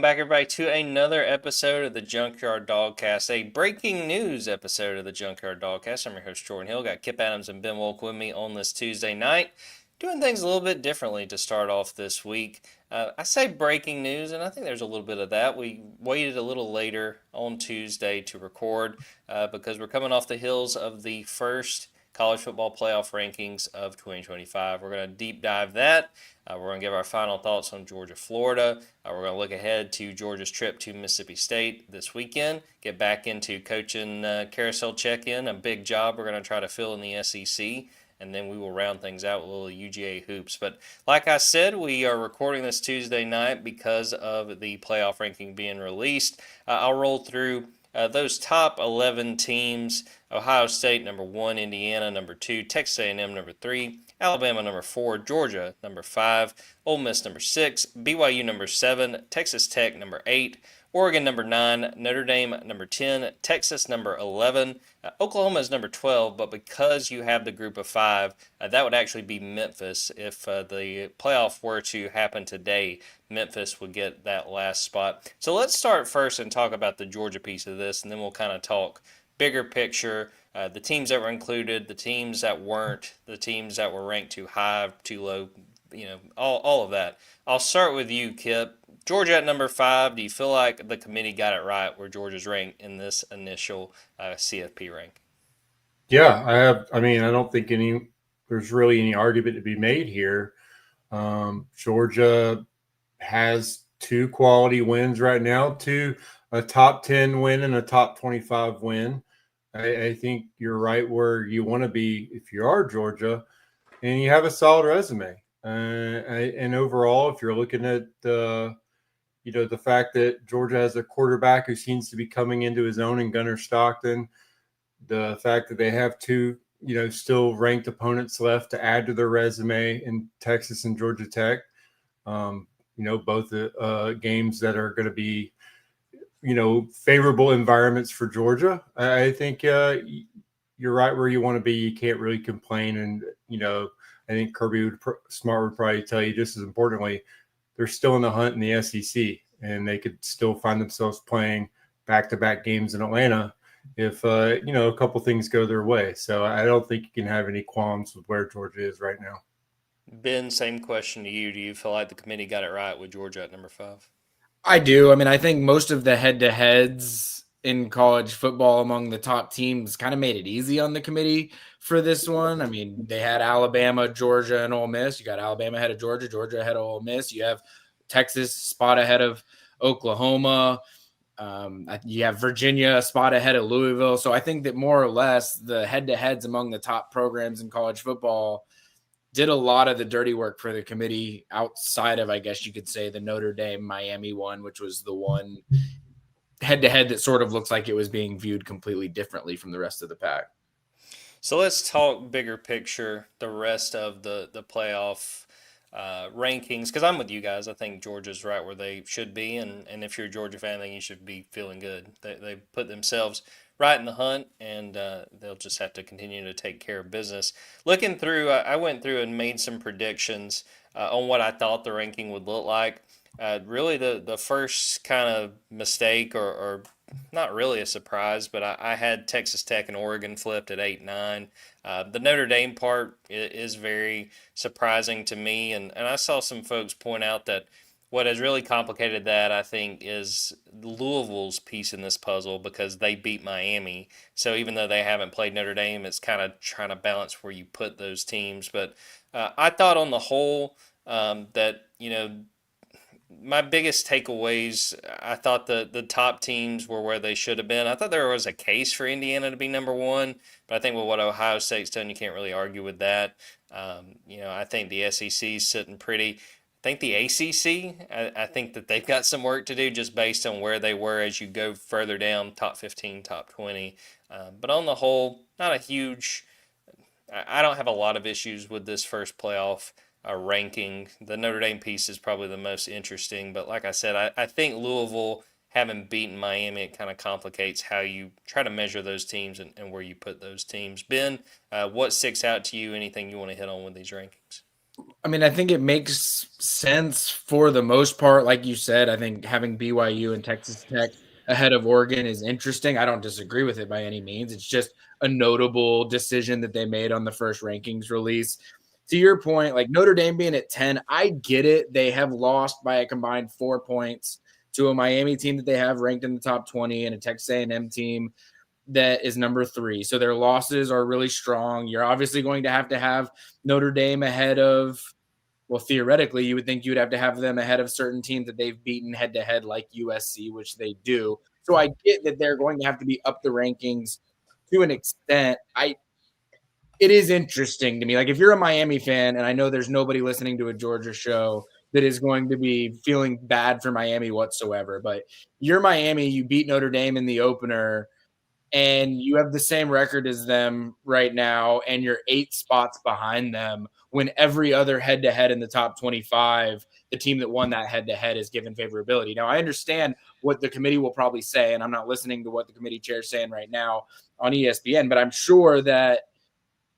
back, everybody, to another episode of the Junkyard Dawgcast, a breaking news episode of the Junkyard Dawgcast. I'm your host, Jordan Hill. Got Kipp Adams and Ben Wolk with me on this Tuesday night, doing things a little bit differently to start off this week. I say breaking news, and I think there's a little bit of that. We waited a little later on Tuesday to record because we're coming off the heels of the first college football playoff rankings of 2025. We're going to deep dive that. We're going to give our final thoughts on Georgia, Florida. We're going to look ahead to Georgia's trip to Mississippi State this weekend. Get back into coaching carousel check-in, a big job we're going to try to fill in the SEC. And then we will round things out with a little UGA hoops. But like I said, we are recording this Tuesday night because of the playoff ranking being released. I'll roll through those top 11 teams. Ohio State, number 1. Indiana, number 2. Texas A&M, number 3. Alabama, number 4. Georgia, number 5. Ole Miss, number 6. BYU, number 7. Texas Tech, number 8. Oregon, number 9. Notre Dame, number 10. Texas, number 11. Oklahoma is number 12, but because you have the group of 5, that would actually be Memphis. If the playoff were to happen today, Memphis would get that last spot. So let's start first and talk about the Georgia piece of this, and then we'll kind of talk bigger picture, the teams that were included, the teams that weren't, the teams that were ranked too high, too low, all of that. I'll start with you, Kip. Georgia at number 5. Do you feel like the committee got it right where Georgia's ranked in this initial CFP rank? Yeah, I don't think there's really any argument to be made here. Georgia has 2 quality wins right now, a top 10 win and a top 25 win. I think you're right where you want to be if you are Georgia, and you have a solid resume. And overall, if you're looking at the fact that Georgia has a quarterback who seems to be coming into his own in Gunnar Stockton, the fact that they have 2 still ranked opponents left to add to their resume in Texas and Georgia Tech. Both games that are going to be, favorable environments for Georgia. I think you're right where you want to be. You can't really complain. And, I think Kirby Smart would probably tell you just as importantly, they're still in the hunt in the SEC, and they could still find themselves playing back-to-back games in Atlanta if, a couple things go their way. So I don't think you can have any qualms with where Georgia is right now. Ben, same question to you. Do you feel like the committee got it right with Georgia at number 5? I do. I mean, I think most of the head-to-heads in college football among the top teams kind of made it easy on the committee for this one. I mean, they had Alabama, Georgia, and Ole Miss. You got Alabama ahead of Georgia, Georgia ahead of Ole Miss. You have Texas spot ahead of Oklahoma. You have Virginia a spot ahead of Louisville. So I think that more or less the head-to-heads among the top programs in college football did a lot of the dirty work for the committee outside of, I guess you could say, the Notre Dame Miami one, which was the one head-to-head that sort of looks like it was being viewed completely differently from the rest of the pack. So let's talk bigger picture, the rest of the playoff rankings, because I'm with you guys. I think Georgia's right where they should be, and if you're a Georgia fan, I think you should be feeling good. They put themselves right in the hunt, and they'll just have to continue to take care of business. Looking through, I went through and made some predictions on what I thought the ranking would look like. Really, the first kind of mistake, or not really a surprise, but I had Texas Tech and Oregon flipped at 8, 9. The Notre Dame part is very surprising to me, and I saw some folks point out that what has really complicated that, I think, is Louisville's piece in this puzzle because they beat Miami. So even though they haven't played Notre Dame, it's kind of trying to balance where you put those teams. But I thought on the whole that, my biggest takeaways, I thought the top teams were where they should have been. I thought there was a case for Indiana to be number 1, but I think with what Ohio State's done, you can't really argue with that. I think the SEC is sitting pretty. I think the ACC, I think that they've got some work to do just based on where they were as you go further down, top 15, top 20. But on the whole, not a huge – I don't have a lot of issues with this first playoff ranking. The Notre Dame piece is probably the most interesting. But like I said, I think Louisville, having beaten Miami, it kind of complicates how you try to measure those teams and where you put those teams. Ben, what sticks out to you? Anything you want to hit on with these rankings? I mean, I think it makes sense for the most part. Like you said, I think having BYU and Texas Tech ahead of Oregon is interesting. I don't disagree with it by any means. It's just a notable decision that they made on the first rankings release. To your point, like Notre Dame being at 10, I get it. They have lost by a combined 4 points to a Miami team that they have ranked in the top 20 and a Texas A&M team that is number 3. So their losses are really strong. You're obviously going to have Notre Dame ahead of, well, theoretically, you would think you would have to have them ahead of certain teams that they've beaten head to head, like USC, which they do. So I get that they're going to have to be up the rankings to an extent. It is interesting to me. Like if you're a Miami fan, and I know there's nobody listening to a Georgia show that is going to be feeling bad for Miami whatsoever, but you're Miami, you beat Notre Dame in the opener, and you have the same record as them right now, and you're 8 spots behind them when every other head-to-head in the top 25, the team that won that head-to-head is given favorability. Now, I understand what the committee will probably say, and I'm not listening to what the committee chair is saying right now on ESPN, but I'm sure that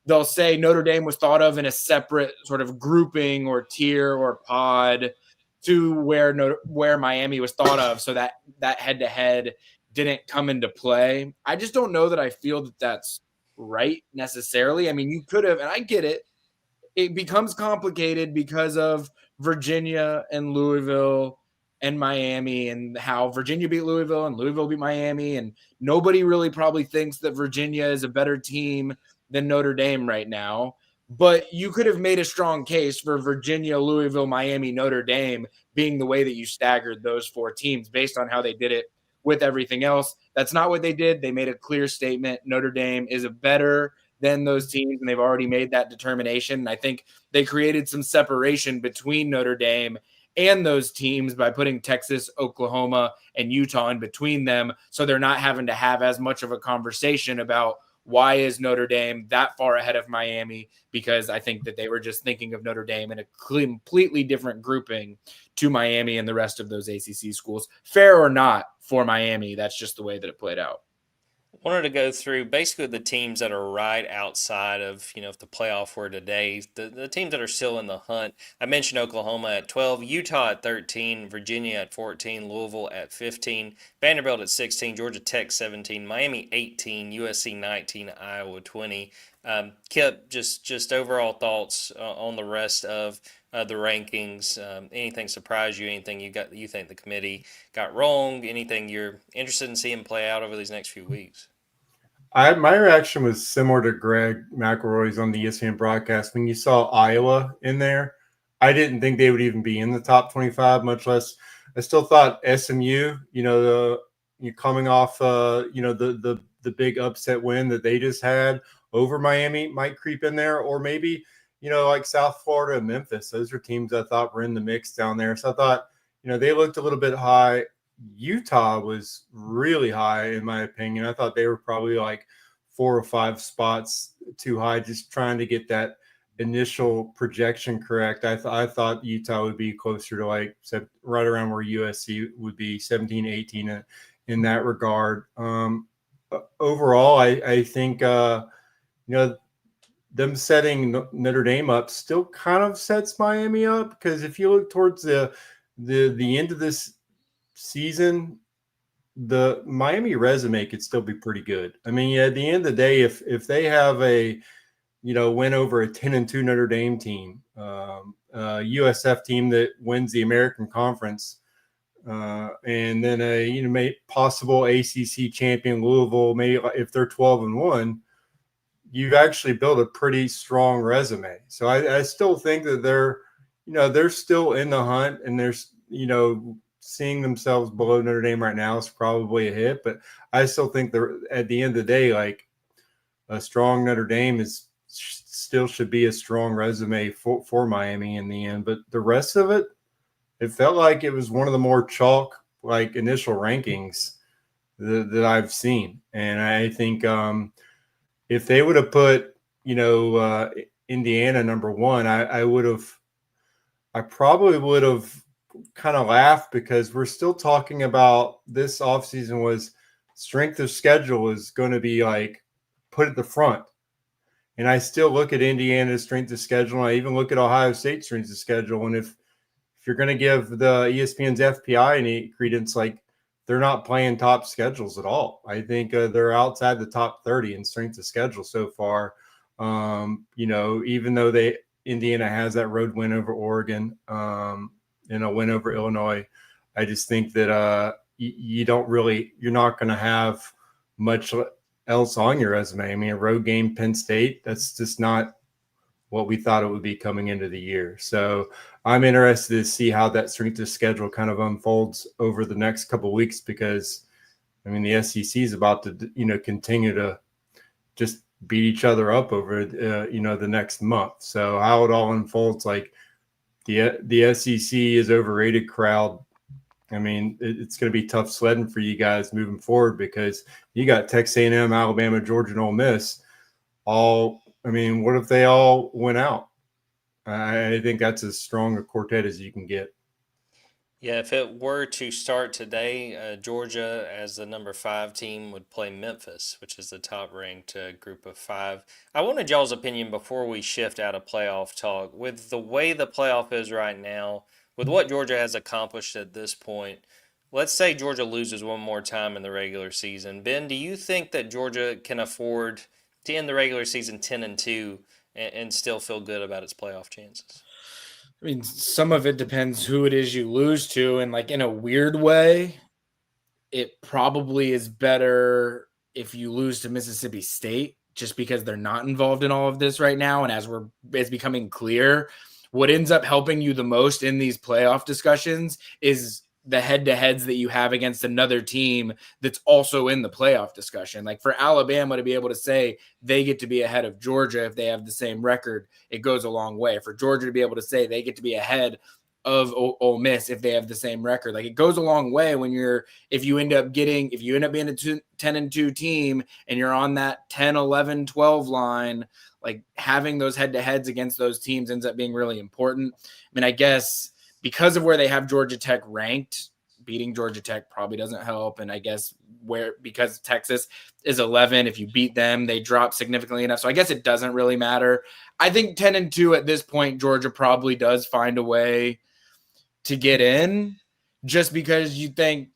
they'll say Notre Dame was thought of in a separate sort of grouping or tier or pod to where Miami was thought of, so that head-to-head didn't come into play. I just don't know that I feel that that's right necessarily. I mean, you could have, and I get it. It becomes complicated because of Virginia and Louisville and Miami and how Virginia beat Louisville and Louisville beat Miami. And nobody really probably thinks that Virginia is a better team than Notre Dame right now. But you could have made a strong case for Virginia, Louisville, Miami, Notre Dame being the way that you staggered those 4 teams based on how they did it with everything else. That's not what they did. They made a clear statement. Notre Dame is a better than those teams, and they've already made that determination. And I think they created some separation between Notre Dame and those teams by putting Texas, Oklahoma, and Utah in between them, so they're not having to have as much of a conversation about why is Notre Dame that far ahead of Miami, because I think that they were just thinking of Notre Dame in a completely different grouping to Miami and the rest of those ACC schools. Fair or not for Miami, that's just the way that it played out. Wanted to go through basically the teams that are right outside of, if the playoff were today, the teams that are still in the hunt. I mentioned Oklahoma at 12, Utah at 13, Virginia at 14, Louisville at 15, Vanderbilt at 16, Georgia Tech 17, Miami 18, USC 19, Iowa 20. Kipp, just overall thoughts on the rest of the rankings. Anything surprise you? Anything you think the committee got wrong? Anything you're interested in seeing play out over these next few weeks? My reaction was similar to Greg McElroy's on the ESPN broadcast. When you saw Iowa in there, I didn't think they would even be in the top 25, much less. I still thought SMU, coming off, the big upset win that they just had over Miami might creep in there, or maybe, like South Florida and Memphis. Those are teams I thought were in the mix down there. So I thought, they looked a little bit high. Utah was really high, in my opinion. I thought they were probably like 4 or 5 spots too high, just trying to get that initial projection correct. I thought Utah would be closer to like right around where USC would be, 17, 18 in that regard. Overall, I think, them setting Notre Dame up still kind of sets Miami up, because if you look towards the end of this season, the Miami resume could still be pretty good. I mean, at the end of the day, if they have a win over a 10-2 Notre Dame team, USF team that wins the American Conference, and then a possible ACC champion Louisville, maybe if they're 12-1, you've actually built a pretty strong resume. So I still think that they're still in the hunt, and there's seeing themselves below Notre Dame right now is probably a hit, but I still think they're, at the end of the day, like a strong Notre Dame still should be a strong resume for Miami in the end. But the rest of it, it felt like it was one of the more chalk like initial rankings that I've seen. And I think if they would have put, Indiana number 1, I probably would have kind of laughed, because we're still talking about this offseason was strength of schedule is going to be like put at the front. And I still look at Indiana's strength of schedule. And I even look at Ohio State's strength of schedule. And if you're going to give the ESPN's FPI any credence, like they're not playing top schedules at all. I think they're outside the top 30 in strength of schedule so far. Even though Indiana has that road win over Oregon and a win over Illinois, I just think that you're not going to have much else on your resume. I mean, a road game, Penn State, that's just not what we thought it would be coming into the year. So I'm interested to see how that strength of schedule kind of unfolds over the next couple of weeks, because I mean, the SEC is about to, continue to just beat each other up over, the next month. So how it all unfolds, like the SEC is overrated crowd. I mean, it's going to be tough sledding for you guys moving forward, because you got Texas A&M, Alabama, Georgia, and Ole Miss all. I mean, what if they all went out? I think that's as strong a quartet as you can get. Yeah, if it were to start today, Georgia as the number 5 team would play Memphis, which is the top ranked group of 5. I wanted y'all's opinion before we shift out of playoff talk. With the way the playoff is right now, with what Georgia has accomplished at this point, let's say Georgia loses one more time in the regular season. Ben, do you think that Georgia can afford to end the regular season 10-2 and still feel good about its playoff chances? I mean, some of it depends who it is you lose to. And like in a weird way, it probably is better if you lose to Mississippi State, just because they're not involved in all of this right now. And as it's becoming clear, what ends up helping you the most in these playoff discussions is the head-to-heads that you have against another team that's also in the playoff discussion. Like for Alabama to be able to say they get to be ahead of Georgia if they have the same record, it goes a long way. For Georgia to be able to say they get to be ahead of Ole Miss if they have the same record, like it goes a long way when if you end up being a 10-2 team and you're on that 10, 11, 12 line, like having those head-to-heads against those teams ends up being really important. I mean, I guess because of where they have Georgia Tech ranked, beating Georgia Tech probably doesn't help. And I guess because Texas is 11, if you beat them, they drop significantly enough. So I guess it doesn't really matter. I think 10-2 at this point, Georgia probably does find a way to get in, just because you think,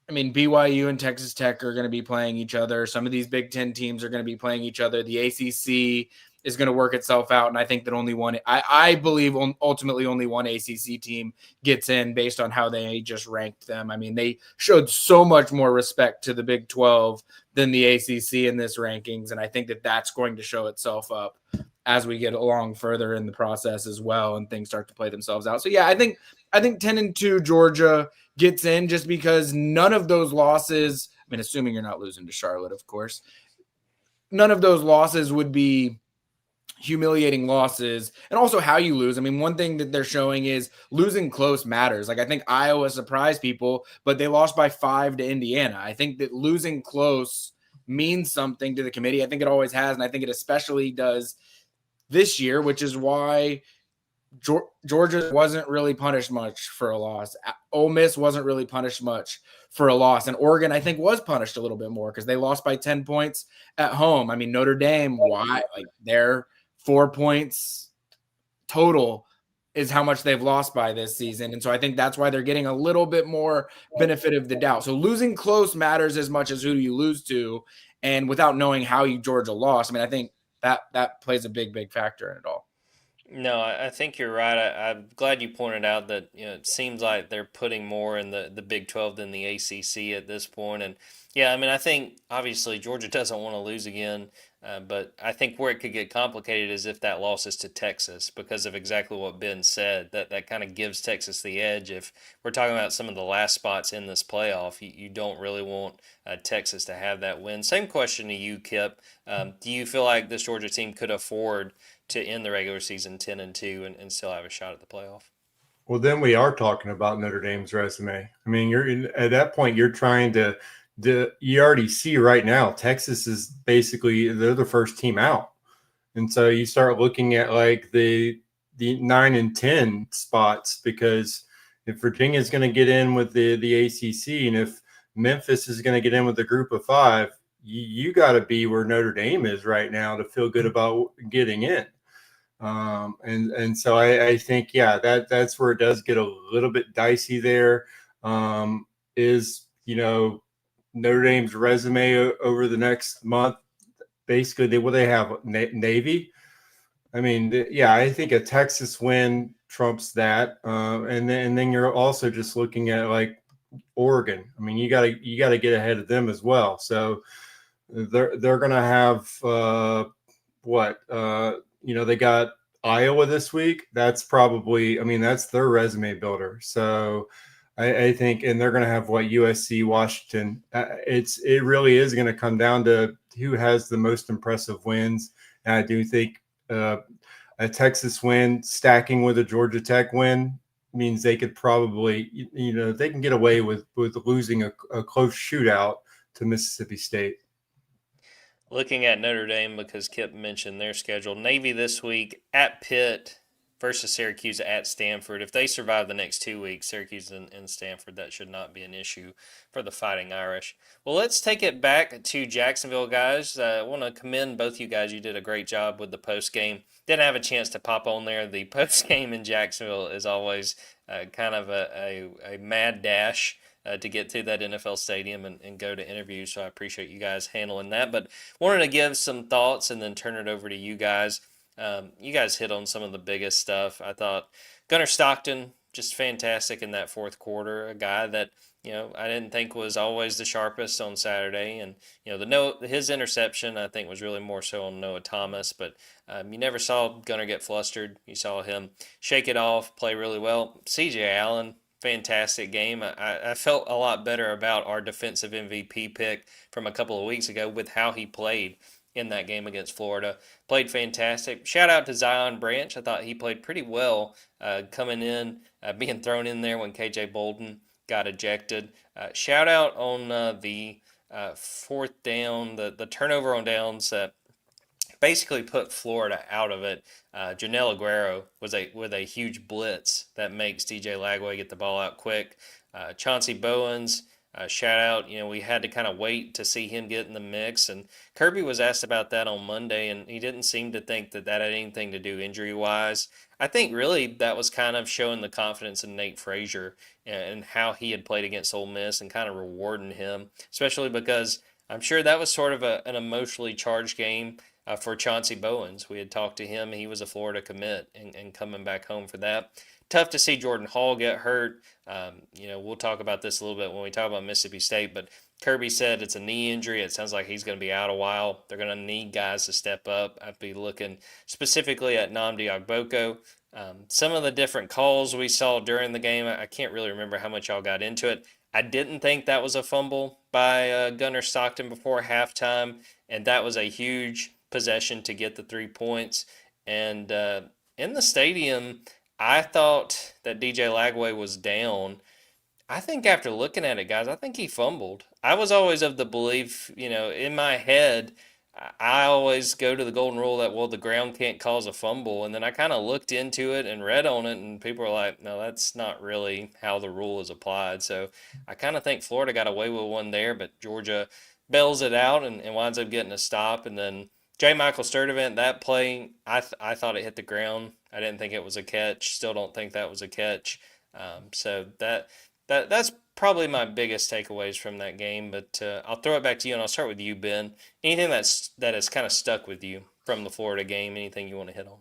I mean, BYU and Texas Tech are going to be playing each other. Some of these Big Ten teams are going to be playing each other. The ACC is going to work itself out. And I think that I believe ultimately only one ACC team gets in based on how they just ranked them. I mean, they showed so much more respect to the Big 12 than the ACC in this rankings. And I think that that's going to show itself up as we get along further in the process as well, and things start to play themselves out. So yeah, I think 10-2 Georgia gets in, just because none of those losses, I mean, assuming you're not losing to Charlotte, of course, none of those losses would be humiliating losses. And also how you lose. I mean, one thing that they're showing is losing close matters. Like I think Iowa surprised people, but they lost by 5 to Indiana. I think that losing close means something to the committee. I think it always has. And I think it especially does this year, which is why Georgia wasn't really punished much for a loss. Ole Miss wasn't really punished much for a loss. And Oregon, I think, was punished a little bit more because they lost by 10 points at home. I mean, Notre Dame, why? Like their 4 points total is how much they've lost by this season. And so I think that's why they're getting a little bit more benefit of the doubt. So losing close matters as much as who you lose to. And without knowing how Georgia lost, I mean, I think that plays a big factor in it all. No, I think you're right. I'm glad you pointed out that it seems like they're putting more in the Big 12 than the ACC at this point. And yeah, I mean, I think obviously Georgia doesn't want to lose again, but I think where it could get complicated is if that loss is to Texas, because of exactly what Ben said. That kind of gives Texas the edge. If we're talking about some of the last spots in this playoff, you don't really want Texas to have that win. Same question to you, Kipp. Do you feel like this Georgia team could afford to end the regular season 10-2 and still have a shot at the playoff? Well, then we are talking about Notre Dame's resume. I mean, at that point, you're trying to you already see right now, Texas is basically, they're the first team out. And so you start looking at like the 9 and 10 spots, because if Virginia is going to get in with the ACC, and if Memphis is going to get in with the group of 5, you got to be where Notre Dame is right now to feel good about getting in. And so I think, yeah, that's where it does get a little bit dicey there. Is, Notre Dame's resume over the next month, basically they have Navy. I mean, yeah, I think a Texas win trumps that. And then you're also just looking at like Oregon. I mean, you gotta get ahead of them as well. So they're gonna have they got Iowa this week. That's probably, I mean, that's their resume builder. So I think, and they're going to have USC, Washington. It really is going to come down to who has the most impressive wins. And I do think a Texas win stacking with a Georgia Tech win means they could probably, they can get away with losing a close shootout to Mississippi State. Looking at Notre Dame, because Kipp mentioned their schedule, Navy this week at Pitt versus Syracuse at Stanford. If they survive the next 2 weeks, Syracuse and Stanford, that should not be an issue for the Fighting Irish. Well, let's take it back to Jacksonville, guys. I want to commend both you guys. You did a great job with the post game. Didn't have a chance to pop on there. The post game in Jacksonville is always kind of a mad dash to get to that NFL stadium and go to interviews. So I appreciate you guys handling that. But wanted to give some thoughts and then turn it over to you guys. You guys hit on some of the biggest stuff. I thought Gunnar Stockton, just fantastic in that fourth quarter. A guy that, I didn't think was always the sharpest on Saturday. And, his interception, I think, was really more so on Noah Thomas. But you never saw Gunnar get flustered. You saw him shake it off, play really well. C.J. Allen, fantastic game. I felt a lot better about our defensive MVP pick from a couple of weeks ago with how he played in that game against Florida. Played fantastic. Shout out to Zion Branch. I thought he played pretty well coming in, being thrown in there when KJ Bolden got ejected. Shout out on the fourth down, the turnover on downs that basically put Florida out of it. Janelle Aguero with a huge blitz that makes DJ Lagway get the ball out quick. Chauncey Bowens, shout out. We had to kind of wait to see him get in the mix. And Kirby was asked about that on Monday, and he didn't seem to think that had anything to do injury-wise. I think really that was kind of showing the confidence in Nate Frazier and how he had played against Ole Miss and kind of rewarding him, especially because I'm sure that was sort of an emotionally charged game for Chauncey Bowens. We had talked to him. He was a Florida commit and coming back home for that. Tough to see Jordan Hall get hurt. We'll talk about this a little bit when we talk about Mississippi State, but Kirby said it's a knee injury. It sounds like he's going to be out a while. They're going to need guys to step up. I'd be looking specifically at Nnamdi Ogboko. Some of the different calls we saw during the game, I can't really remember how much y'all got into it. I didn't think that was a fumble by Gunnar Stockton before halftime, and that was a huge possession to get the 3 points. And in the stadium, I thought that DJ Lagway was down. I think after looking at it, guys, I think he fumbled. I was always of the belief, in my head, I always go to the golden rule that, the ground can't cause a fumble. And then I kind of looked into it and read on it, and people were like, no, that's not really how the rule is applied. So I kind of think Florida got away with one there, but Georgia bails it out and winds up getting a stop. And then J. Michael Sturdivant, that play, I thought it hit the ground. I didn't think it was a catch. Still don't think that was a catch. So that's probably my biggest takeaways from that game. But I'll throw it back to you, and I'll start with you, Ben. Anything that has kind of stuck with you from the Florida game? Anything you want to hit on?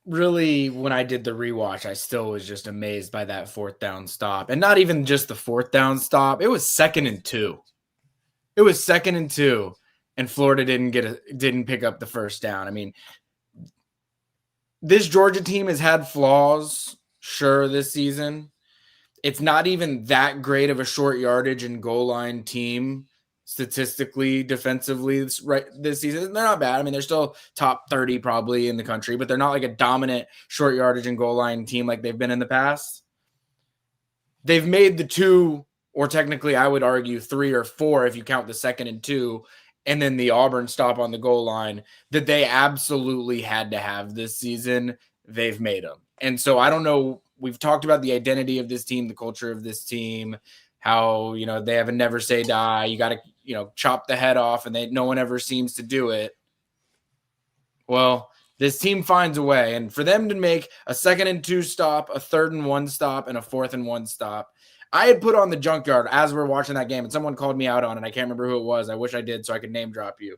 Really, when I did the rewatch, I still was just amazed by that fourth down stop, and not even just the fourth down stop. It was 2nd and 2. It was 2nd and 2. And Florida didn't pick up the first down. I mean, this Georgia team has had flaws, sure, this season. It's not even that great of a short yardage and goal line team statistically, defensively this season. They're not bad. I mean, they're still top 30 probably in the country, but they're not like a dominant short yardage and goal line team like they've been in the past. They've made the 2, or technically I would argue 3 or 4 if you count the 2nd and 2, and then the Auburn stop on the goal line that they absolutely had to have this season. They've made them. And so I don't know. We've talked about the identity of this team, the culture of this team, how, they have a never say die. You got to, chop the head off, and no one ever seems to do it. Well, this team finds a way, and for them to make a 2nd and 2 stop, a 3rd and 1 stop, and a 4th and 1 stop. I had put on the Junkyard as we're watching that game, and someone called me out on it. I can't remember who it was. I wish I did so I could name drop you.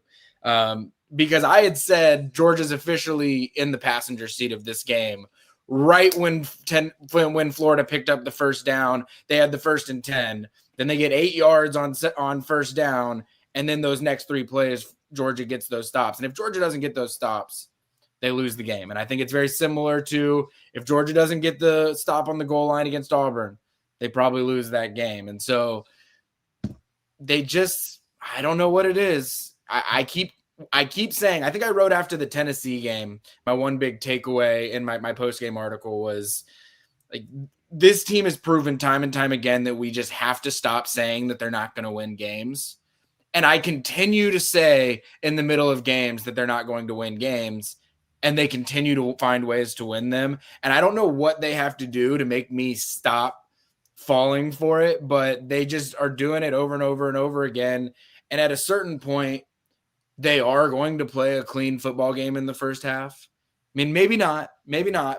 Because I had said Georgia's officially in the passenger seat of this game right when Florida picked up the first down. They had the 1st and 10. Then they get 8 yards on first down, and then those next 3 plays, Georgia gets those stops. And if Georgia doesn't get those stops, they lose the game. And I think it's very similar to if Georgia doesn't get the stop on the goal line against Auburn, they probably lose that game. And so they just, I don't know what it is. I keep saying, I think I wrote after the Tennessee game, my one big takeaway in my post-game article was like, this team has proven time and time again that we just have to stop saying that they're not going to win games. And I continue to say in the middle of games that they're not going to win games, and they continue to find ways to win them. And I don't know what they have to do to make me stop falling for it, but they just are doing it over and over and over again. And at a certain point, they are going to play a clean football game in the first half. I mean, maybe not,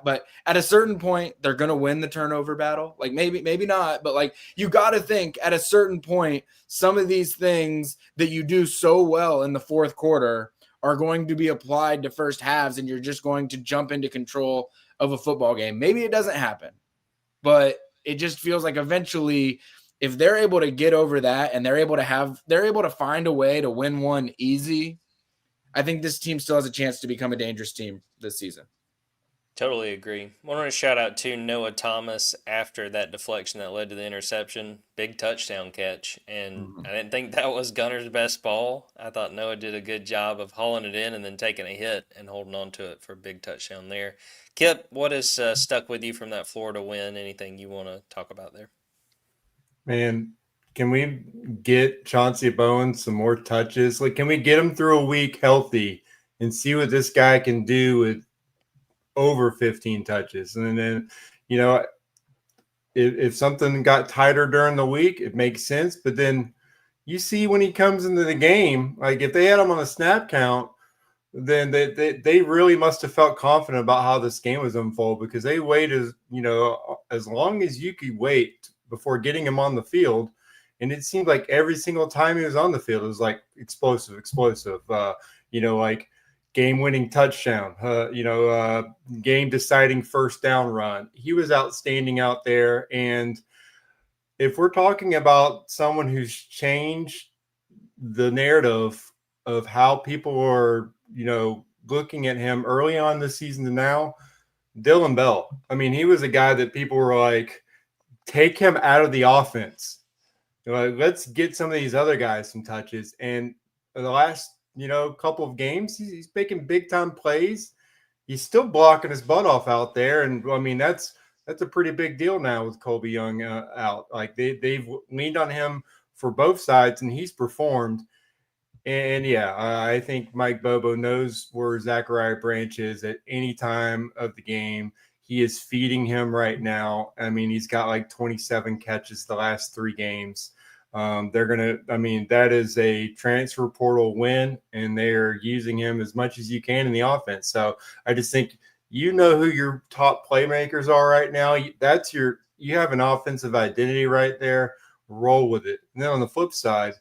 but at a certain point, they're going to win the turnover battle. Like maybe not, but like you got to think at a certain point, some of these things that you do so well in the fourth quarter are going to be applied to first halves, and you're just going to jump into control of a football game. Maybe it doesn't happen, but it just feels like eventually if they're able to get over that and they're able to find a way to win one easy, I think this team still has a chance to become a dangerous team this season. Totally agree. Wanted to shout out to Noah Thomas after that deflection that led to the interception. Big touchdown catch. And I didn't think that was Gunner's best ball. I thought Noah did a good job of hauling it in and then taking a hit and holding on to it for a big touchdown there. Kipp, what has stuck with you from that Florida win? Anything you want to talk about there? Man, can we get Chauncey Bowen some more touches? Like, can we get him through a week healthy and see what this guy can do with over 15 touches? And then, if something got tighter during the week, it makes sense. But then you see when he comes into the game, like if they had him on a snap count, then they really must have felt confident about how this game was unfold, because they waited, as long as you could wait before getting him on the field. And it seemed like every single time he was on the field, it was like explosive, like game-winning touchdown, game-deciding first down run. He was outstanding out there. And if we're talking about someone who's changed the narrative of how people are, looking at him early on this season to now, Dylan Bell. I mean, he was a guy that people were like, take him out of the offense. Let's get some of these other guys some touches. And in the last, couple of games, he's making big time plays. He's still blocking his butt off out there. And I mean, that's a pretty big deal now with Colby Young out. Like they've leaned on him for both sides, and he's performed. And yeah, I think Mike Bobo knows where Zachariah Branch is at any time of the game. He is feeding him right now. I mean, he's got like 27 catches the last 3 games. That is a transfer portal win, and they're using him as much as you can in the offense. So I just think who your top playmakers are right now. You have an offensive identity right there. Roll with it. And then on the flip side,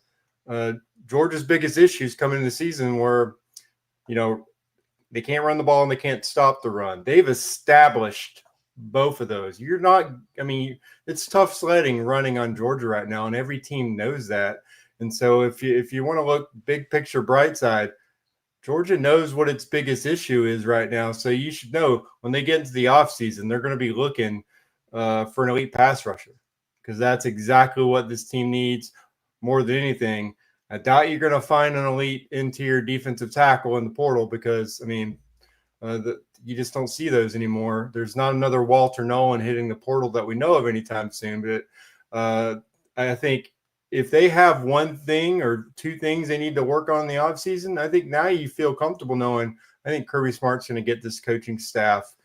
Georgia's biggest issues coming in the season were, they can't run the ball and they can't stop the run. They've established both of those. It's tough sledding running on Georgia right now, and every team knows that. And so if you want to look big picture, bright side, Georgia knows what its biggest issue is right now. So you should know when they get into the offseason, they're going to be looking for an elite pass rusher, because that's exactly what this team needs more than anything. I doubt you're going to find an elite interior defensive tackle in the portal, because, you just don't see those anymore. There's not another Walter Nolan hitting the portal that we know of anytime soon. But I think if they have one thing or 2 things they need to work on in the offseason, I think now you feel comfortable knowing, I think Kirby Smart's going to get this coaching staff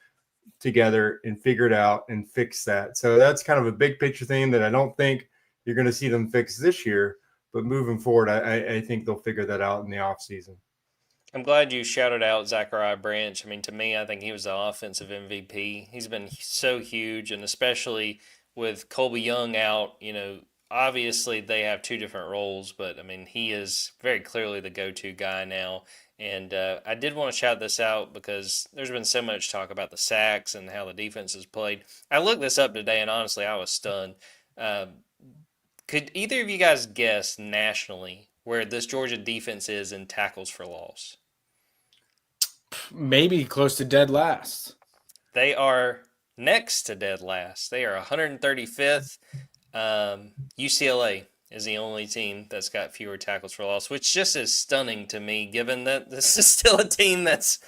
together and figure it out and fix that. So that's kind of a big picture thing that I don't think you're going to see them fix this year. But moving forward, I think they'll figure that out in the offseason. I'm glad you shouted out Zachariah Branch. I mean, to me, I think he was the offensive MVP. He's been so huge, and especially with Colby Young out, obviously they have two different roles, but I mean, he is very clearly the go-to guy now. And I did want to shout this out because there's been so much talk about the sacks and how the defense has played. I looked this up today, and honestly, I was stunned. Could either of you guys guess nationally where this Georgia defense is in tackles for loss? Maybe close to dead last. They are next to dead last. They are 135th. UCLA is the only team that's got fewer tackles for loss, which just is stunning to me, given that this is still a team that's,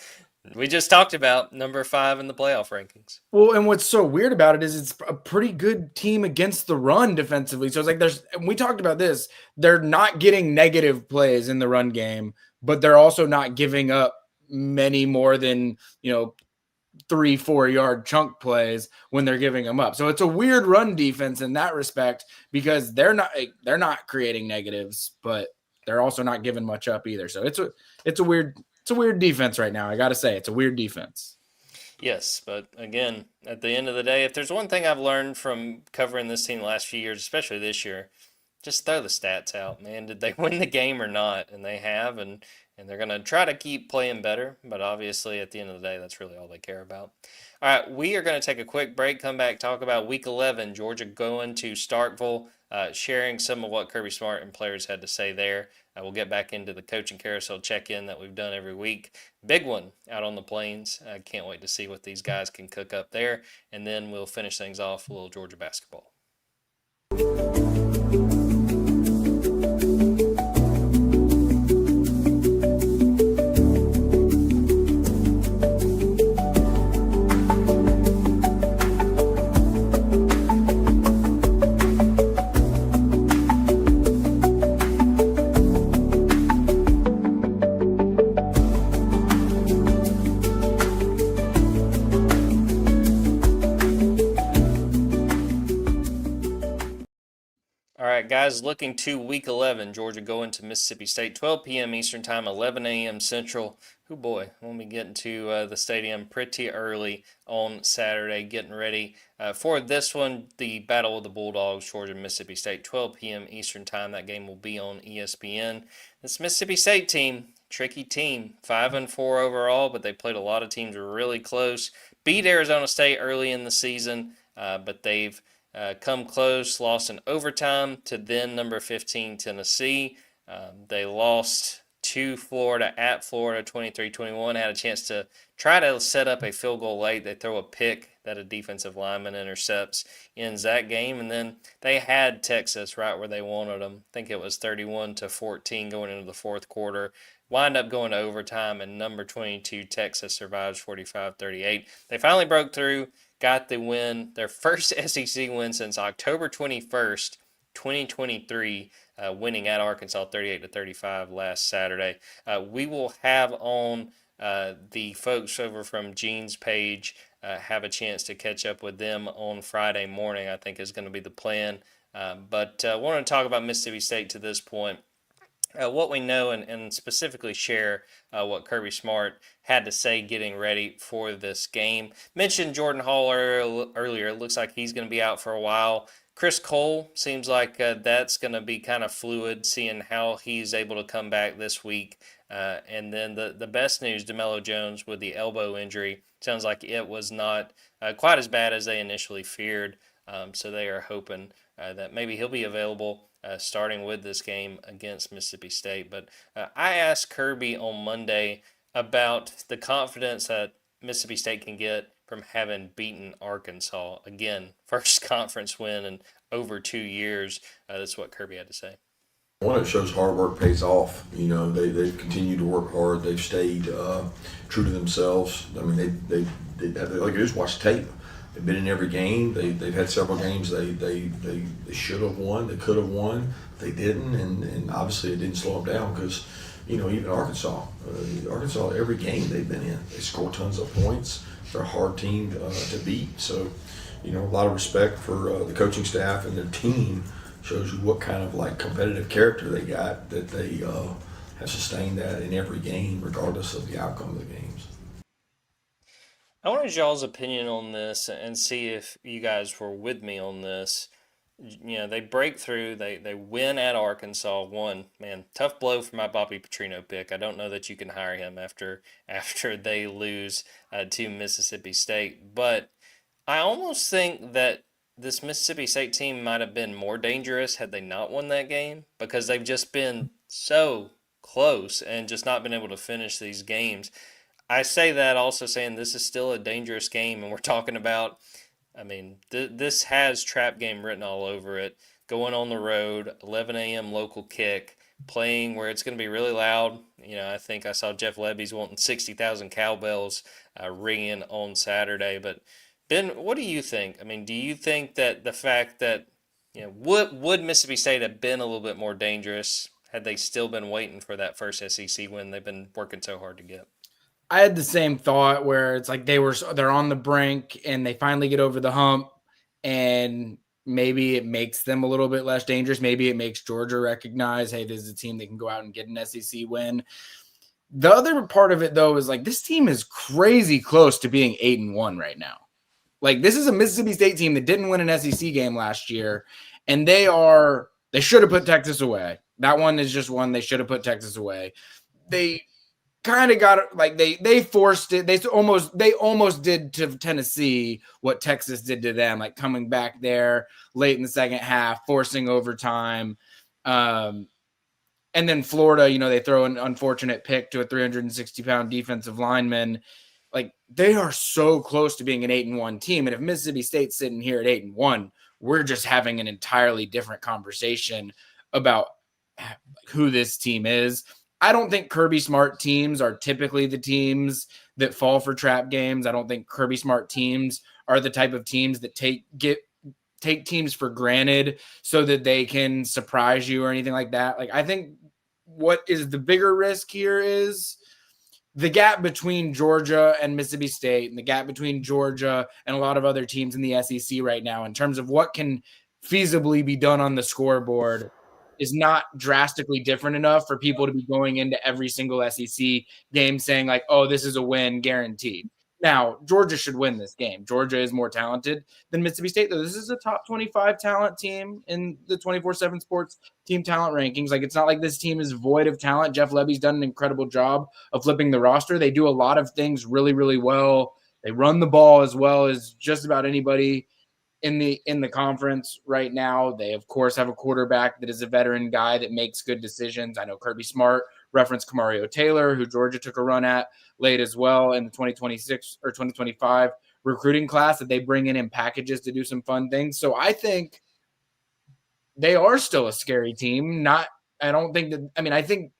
we just talked about, number 5 in the playoff rankings. Well, and what's so weird about it is it's a pretty good team against the run defensively. So it's like and we talked about this, they're not getting negative plays in the run game, but they're also not giving up many more than 3-4 yard chunk plays when they're giving them up. So it's a weird run defense in that respect because they're not creating negatives, but they're also not giving much up either. So it's a weird defense right now. I got to say, it's a weird defense. Yes, but again, at the end of the day, if there's one thing I've learned from covering this team the last few years, especially this year, just throw the stats out, man. Did they win the game or not? And they have, and they're going to try to keep playing better. But obviously, at the end of the day, that's really all they care about. All right, we are going to take a quick break, come back, talk about Week 11, Georgia going to Starkville, sharing some of what Kirby Smart and players had to say there. We'll get back into the coaching carousel check-in that we've done every week. Big one out on the plains. I can't wait to see what these guys can cook up there. And then we'll finish things off with a little Georgia basketball. Guys, looking to Week 11, Georgia going to Mississippi State, 12 p.m. Eastern Time, 11 a.m. Central. Oh boy, we'll be getting to the stadium pretty early on Saturday, getting ready for this one, the Battle of the Bulldogs, Georgia, Mississippi State, 12 p.m. Eastern Time. That game will be on ESPN. This Mississippi State team, tricky team, 5-4 overall, but they played a lot of teams really close. Beat Arizona State early in the season, but they've come close, lost in overtime to then number 15 Tennessee. They lost to Florida at Florida 23-21. Had a chance to try to set up a field goal late. They throw a pick that a defensive lineman intercepts, ends that game. And then they had Texas right where they wanted them. I think it was 31-14 going into the fourth quarter. Wind up going to overtime, and number 22 Texas survives 45-38. They finally broke through, got the win, their first SEC win since October 21st, 2023, winning at Arkansas 38-35 last Saturday. We will have on the folks over from Gene's page, have a chance to catch up with them on Friday morning, I think is going to be the plan. But I want to talk about Mississippi State to this point. What we know and specifically share what Kirby Smart had to say getting ready for this game. Mentioned Jordan Hall earlier. It looks like he's going to be out for a while. Chris Cole seems like that's going to be kind of fluid, seeing how he's able to come back this week. And then the best news, DeMello Jones with the elbow injury. Sounds like it was not quite as bad as they initially feared. So they are hoping that maybe he'll be available starting with this game against Mississippi State. But I asked Kirby on Monday about the confidence that Mississippi State can get from having beaten Arkansas. Again, first conference win in over 2 years. That's what Kirby had to say. One, it shows hard work pays off. You know, they've continued to work hard. They've stayed true to themselves. I mean, they like I just watched tape. They've been in every game. They've had several games they should have won. They could have won. They didn't, and obviously it didn't slow them down because, you know, even Arkansas, every game they've been in, they score tons of points. They're a hard team to beat. So, you know, a lot of respect for the coaching staff and their team Shows you what kind of like competitive character they got, that they have sustained that in every game, regardless of the outcome of the games. I wanted y'all's opinion on this and see if you guys were with me on this. They break through, they win at Arkansas. One, man, tough blow for my Bobby Petrino pick. I don't know that you can hire him after they lose to Mississippi State. But I almost think that this Mississippi State team might have been more dangerous had they not won that game, because they've just been so close and just not been able to finish these games. I say that also saying this is still a dangerous game, and we're talking about, I mean, this has trap game written all over it. Going on the road, 11 a.m. local kick, playing where it's going to be really loud. I think I saw Jeff Lebby's wanting 60,000 cowbells ringing on Saturday. But Ben, what do you think? I mean, do you think that the fact that would Mississippi State have been a little bit more dangerous had they still been waiting for that first SEC win they've been working so hard to get? I had the same thought where it's like they're on the brink and they finally get over the hump, and maybe it makes them a little bit less dangerous. Maybe it makes Georgia recognize, hey, this is a team that can go out and get an SEC win. The other part of it, though, is like this team is crazy close to being 8-1 right now. Like, this is a Mississippi State team that didn't win an SEC game last year, and they should have put Texas away. That one is just one they should have put Texas away. They kind of got it, like they forced it. They almost did to Tennessee what Texas did to them, like coming back there late in the second half, forcing overtime. And then Florida, they throw an unfortunate pick to a 360-pound defensive lineman. Like, they are so close to being an 8-1 team. And if Mississippi State's sitting here at 8-1, we're just having an entirely different conversation about who this team is. I don't think Kirby Smart teams are typically the teams that fall for trap games. I don't think Kirby Smart teams are the type of teams that take teams for granted so that they can surprise you or anything like that. Like, I think what is the bigger risk here is the gap between Georgia and Mississippi State, and the gap between Georgia and a lot of other teams in the SEC right now in terms of what can feasibly be done on the scoreboard is not drastically different enough for people to be going into every single SEC game saying like, oh, this is a win guaranteed. Now, Georgia should win this game. Georgia is more talented than Mississippi State, though. This is a top 25 talent team in the 24/7 Sports team talent rankings. Like, it's not like this team is void of talent. Jeff Lebby's done an incredible job of flipping the roster. They do a lot of things really, really well. They run the ball as well as just about anybody in the conference right now. They, of course, have a quarterback that is a veteran guy that makes good decisions. I know Kirby Smart referenced Kamario Taylor, who Georgia took a run at late as well in the 2026 or 2025 recruiting class, that they bring in packages to do some fun things. So I think they are still a scary team. I think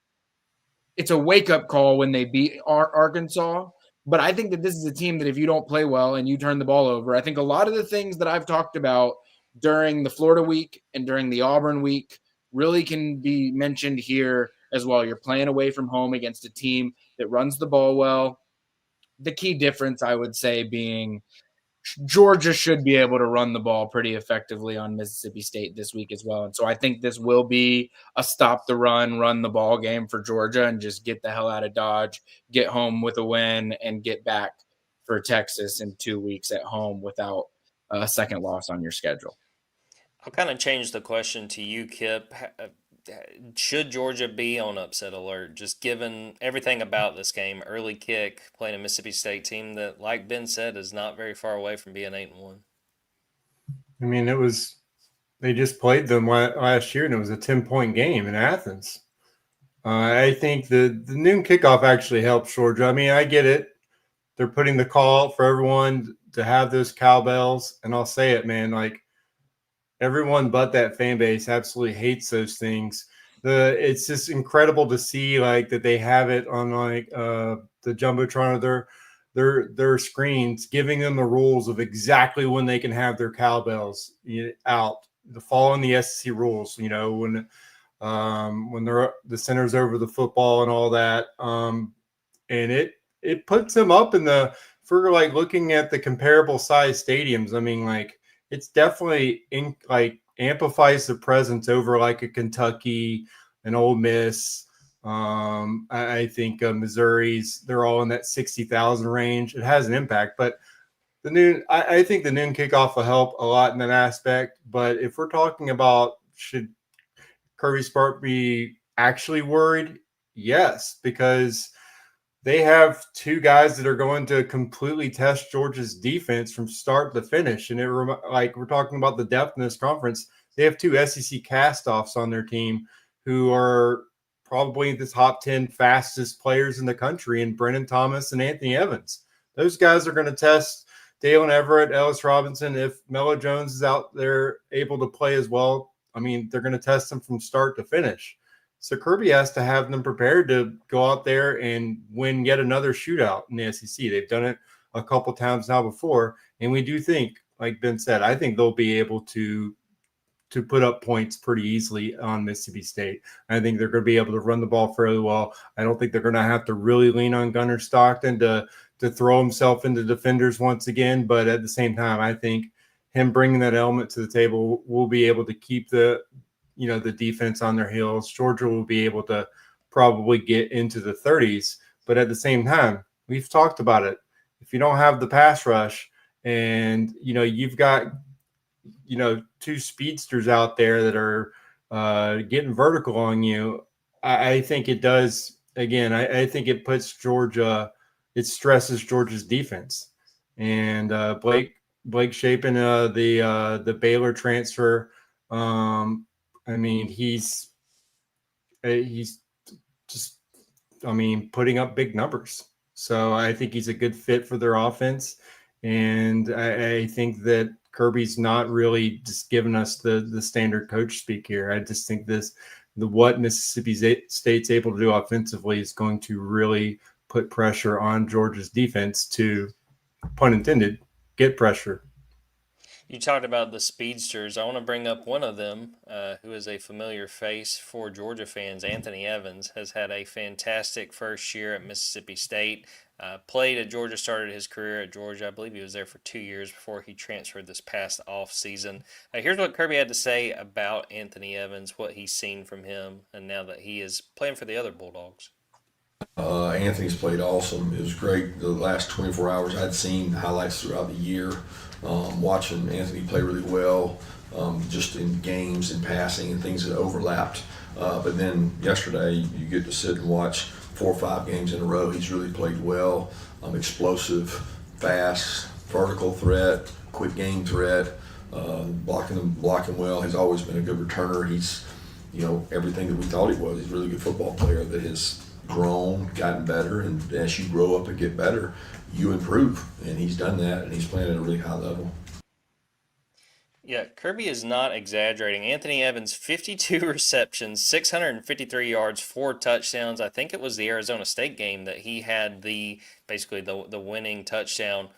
it's a wake-up call when they beat Arkansas. But I think that this is a team that if you don't play well and you turn the ball over, I think a lot of the things that I've talked about during the Florida week and during the Auburn week really can be mentioned here as well. You're playing away from home against a team that runs the ball well. The key difference, I would say, being Georgia should be able to run the ball pretty effectively on Mississippi State this week as well. And so I think this will be a stop the run the ball game for Georgia and just get the hell out of Dodge, get home with a win, and get back for Texas in 2 weeks at home without a second loss on your schedule. I'll kind of change the question to you, Kipp. Should Georgia be on upset alert, just given everything about this game? Early kick, playing a Mississippi State team that, like Ben said, is not very far away from being 8-1. I mean, they just played them last year, and it was a 10-point game in Athens. I think the noon kickoff actually helps Georgia. I mean, I get it. They're putting the call out for everyone to have those cowbells, and I'll say it, man, like, everyone but that fan base absolutely hates those things. It's just incredible to see like that they have it on like the jumbotron of their screens, giving them the rules of exactly when they can have their cowbells out. Following the SEC rules, when they're the center's over the football and all that, and it puts them up for like looking at the comparable size stadiums. I mean, like, it's definitely amplifies the presence over like a Kentucky, an Ole Miss. I think Missouri's, they're all in that 60,000 range. It has an impact, but I think the noon kickoff will help a lot in that aspect. But if we're talking about should Kirby Smart be actually worried? Yes, because they have two guys that are going to completely test Georgia's defense from start to finish. And like we're talking about the depth in this conference, they have two SEC castoffs on their team who are probably the top 10 fastest players in the country, and Brennan Thomas and Anthony Evans. Those guys are going to test Dalen Everett, Ellis Robinson. If Melo Jones is out there able to play as well, I mean, they're going to test them from start to finish. So Kirby has to have them prepared to go out there and win yet another shootout in the SEC. They've done it a couple times now before, and we do think, like Ben said, I think they'll be able to put up points pretty easily on Mississippi State. I think they're going to be able to run the ball fairly well. I don't think they're going to have to really lean on Gunnar Stockton to throw himself into defenders once again. But at the same time, I think him bringing that element to the table will be able to keep the defense on their heels. Georgia will be able to probably get into the 30s. But at the same time, we've talked about it. If you don't have the pass rush and, you've got, two speedsters out there that are getting vertical on you, I think it does. Again, I think it puts Georgia, it stresses Georgia's defense. And Blake Shapen, the Baylor transfer, I mean, he's just, putting up big numbers. So I think he's a good fit for their offense. And I think that Kirby's not really just giving us the standard coach speak here. I just think what Mississippi State's able to do offensively is going to really put pressure on Georgia's defense to, pun intended, get pressure. You talked about the speedsters. I want to bring up one of them, who is a familiar face for Georgia fans. Anthony Evans has had a fantastic first year at Mississippi State. Played at Georgia, started his career at Georgia. I believe he was there for 2 years before he transferred this past off season. Here's what Kirby had to say about Anthony Evans, what he's seen from him, and now that he is playing for the other Bulldogs. Anthony's played awesome. It was great. The last 24 hours, I'd seen highlights throughout the year. Watching Anthony play really well, just in games and passing and things that overlapped. But then yesterday, you get to sit and watch 4 or 5 games in a row. He's really played well, explosive, fast, vertical threat, quick game threat, blocking well. He's always been a good returner. He's, everything that we thought he was. He's a really good football player that has grown, gotten better, and as you grow up and get better, you improve, and he's done that, and he's playing at a really high level. Yeah, Kirby is not exaggerating. Anthony Evans, 52 receptions, 653 yards, 4 touchdowns. I think it was the Arizona State game that he had the winning touchdown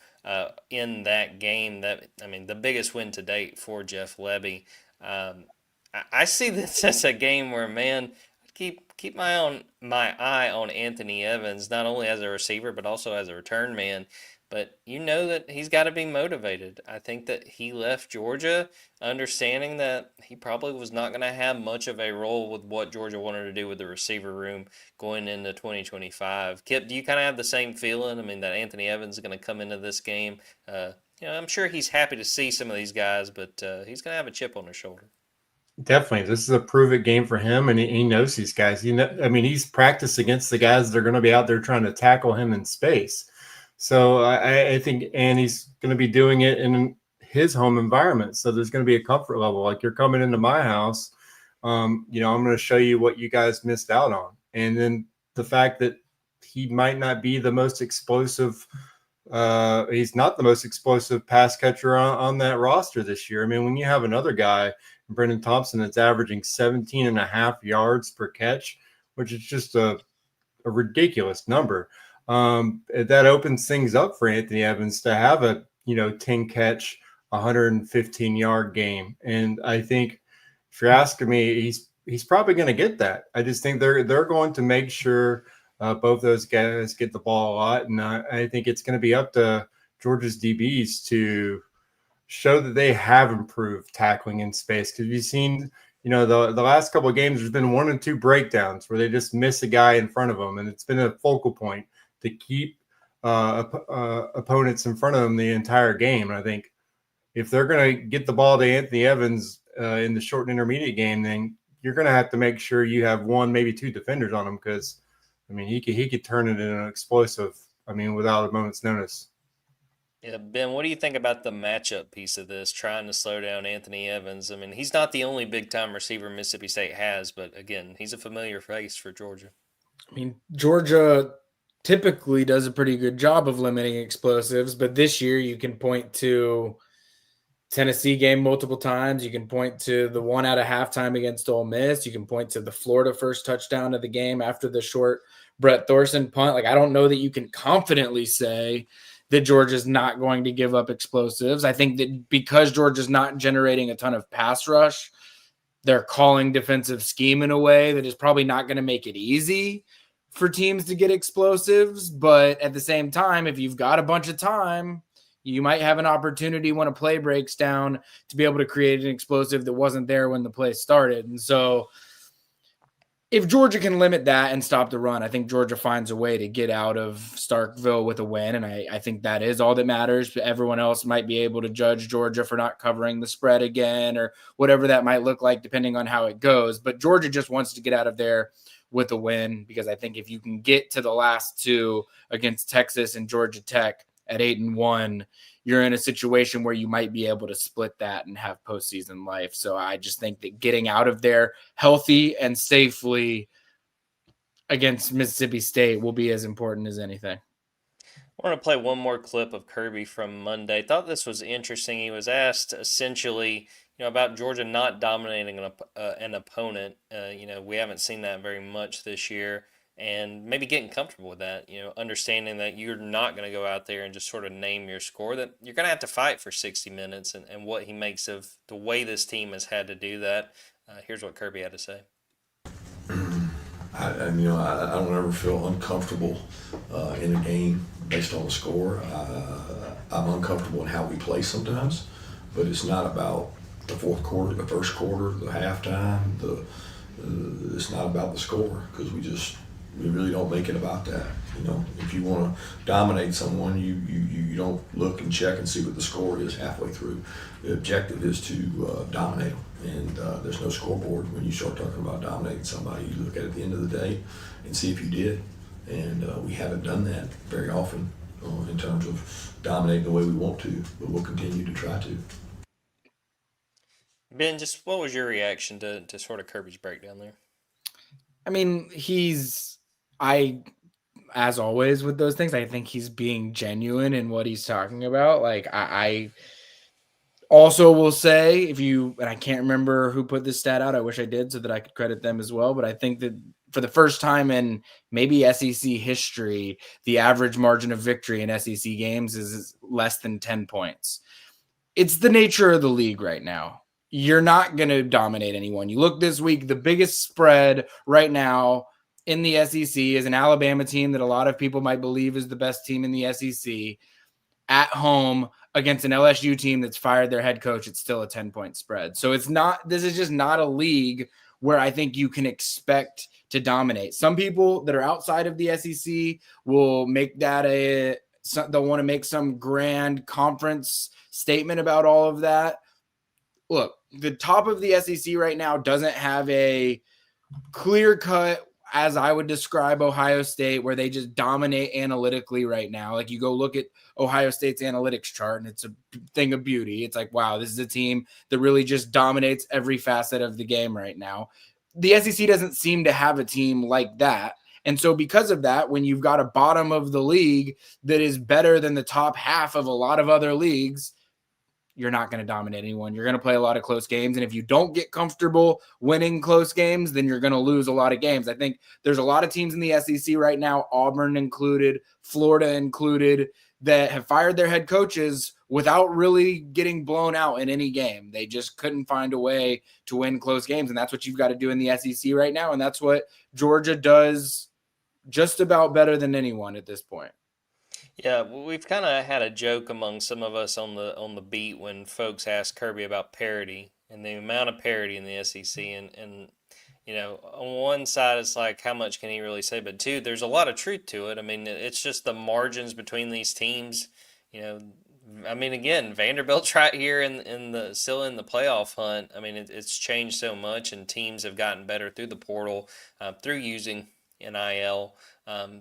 in that game. The biggest win to date for Jeff Lebby. I see this as a game where, man, keep my eye on Anthony Evans, not only as a receiver but also as a return man. But that he's got to be motivated. I think that he left Georgia understanding that he probably was not going to have much of a role with what Georgia wanted to do with the receiver room going into 2025. Kip, do you kind of have the same feeling? That Anthony Evans is going to come into this game. I'm sure he's happy to see some of these guys, but he's going to have a chip on his shoulder. Definitely. This is a prove-it game for him, and he knows these guys. He's practiced against the guys that are going to be out there trying to tackle him in space. So I think, and he's going to be doing it in his home environment. So there's going to be a comfort level. Like, you're coming into my house, I'm going to show you what you guys missed out on. And then the fact that he might not be the most explosive, he's not the most explosive pass catcher on that roster this year. When you have another guy, Brennan Thompson, that's averaging 17.5 yards per catch, which is just a ridiculous number. That opens things up for Anthony Evans to have a 10 catch, 115 yard game. And I think, if you're asking me, he's probably going to get that. I just think they're going to make sure both those guys get the ball a lot. And I think it's going to be up to Georgia's DBs to show that they have improved tackling in space. Because you've seen, the last couple of games, there's been 1 or 2 breakdowns where they just miss a guy in front of them, and it's been a focal point to keep opponents in front of them the entire game. And I think if they're going to get the ball to Anthony Evans in the short and intermediate game, then you're going to have to make sure you have 1, maybe 2 defenders on him, because he could turn it into an explosive. Without a moment's notice. Yeah, Ben, what do you think about the matchup piece of this, trying to slow down Anthony Evans? He's not the only big-time receiver Mississippi State has, but again, he's a familiar face for Georgia. Georgia typically does a pretty good job of limiting explosives, but this year you can point to Tennessee game multiple times. You can point to the one out of halftime against Ole Miss. You can point to the Florida first touchdown of the game after the short Brett Thorson punt. I don't know that you can confidently say that Georgia's not going to give up explosives. I think that because Georgia's not generating a ton of pass rush, they're calling defensive scheme in a way that is probably not going to make it easy for teams to get explosives. But at the same time, if you've got a bunch of time, you might have an opportunity when a play breaks down to be able to create an explosive that wasn't there when the play started. And so if Georgia can limit that and stop the run, I think Georgia finds a way to get out of Starkville with a win. And I think that is all that matters. But everyone else might be able to judge Georgia for not covering the spread again or whatever that might look like, depending on how it goes. But Georgia just wants to get out of there with a win, because I think if you can get to the last 2 against Texas and Georgia Tech at 8-1, you're in a situation where you might be able to split that and have postseason life. So I just think that getting out of there healthy and safely against Mississippi State will be as important as anything. I want to play one more clip of Kirby from Monday. Thought this was interesting. He was asked essentially, about Georgia not dominating an opponent. We haven't seen that very much this year. And maybe getting comfortable with that, understanding that you're not going to go out there and just sort of name your score, that you're going to have to fight for 60 minutes, and what he makes of the way this team has had to do that. Here's what Kirby had to say. I don't ever feel uncomfortable in a game based on the score. I'm uncomfortable in how we play sometimes, but it's not about the fourth quarter, the first quarter, the halftime. It's not about the score, because we really don't make it about that. If you want to dominate someone, you don't look and check and see what the score is halfway through. The objective is to dominate them, and there's no scoreboard when you start talking about dominating somebody. You look at the end of the day and see if you did, and we haven't done that very often in terms of dominating the way we want to, but we'll continue to try to. Ben, just what was your reaction to sort of Kirby's breakdown there? As always with those things, I think he's being genuine in what he's talking about. I also will say, and I can't remember who put this stat out, I wish I did so that I could credit them as well, but I think that for the first time in maybe SEC history, the average margin of victory in SEC games is less than 10 points. It's the nature of the league right now. You're not going to dominate anyone. You look this week, the biggest spread right now in the SEC is an Alabama team that a lot of people might believe is the best team in the SEC at home against an LSU team that's fired their head coach. It's still a 10-point spread. So this is just not a league where I think you can expect to dominate. Some people that are outside of the SEC will make that they'll want to make some grand conference statement about all of that. Look, the top of the SEC right now doesn't have a clear-cut, as I would describe Ohio State, where they just dominate analytically right now. You go look at Ohio State's analytics chart, and it's a thing of beauty. It's wow, this is a team that really just dominates every facet of the game right now. The SEC doesn't seem to have a team like that. And so because of that, when you've got a bottom of the league that is better than the top half of a lot of other leagues, you're not going to dominate anyone. You're going to play a lot of close games. And if you don't get comfortable winning close games, then you're going to lose a lot of games. I think there's a lot of teams in the SEC right now, Auburn included, Florida included, that have fired their head coaches without really getting blown out in any game. They just couldn't find a way to win close games. And that's what you've got to do in the SEC right now. And that's what Georgia does just about better than anyone at this point. Yeah, we've kind of had a joke among some of us on the beat when folks ask Kirby about parity and the amount of parity in the SEC, and on one side it's like how much can he really say, but two, there's a lot of truth to it. I mean, it's just the margins between these teams. You know, I mean, again, Vanderbilt's right here in the still in the playoff hunt. I mean, it's changed so much, and teams have gotten better through the portal, through using NIL.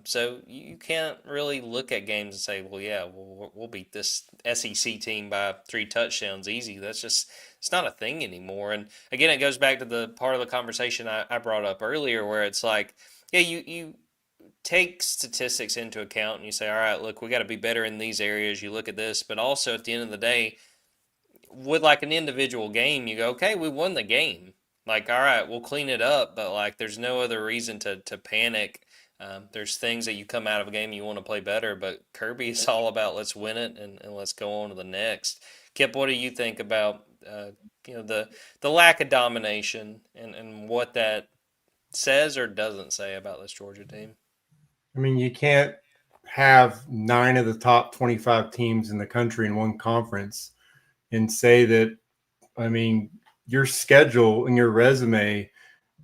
So you can't really look at games and say, well, yeah, we'll beat this SEC team by 3 touchdowns easy. That's just, it's not a thing anymore. And again, it goes back to the part of the conversation I brought up earlier where it's like, yeah, you take statistics into account and you say, all right, look, we got to be better in these areas. You look at this, but also at the end of the day, with like an individual game, you go, okay, we won the game. Like, all right, we'll clean it up, but like, there's no other reason to panic. There's things that you come out of a game you want to play better, but Kirby is all about let's win it and let's go on to the next. Kip, what do you think about the lack of domination and what that says or doesn't say about this Georgia team? I mean, you can't have 9 of the top 25 teams in the country in one conference and say that, I mean, your schedule and your resume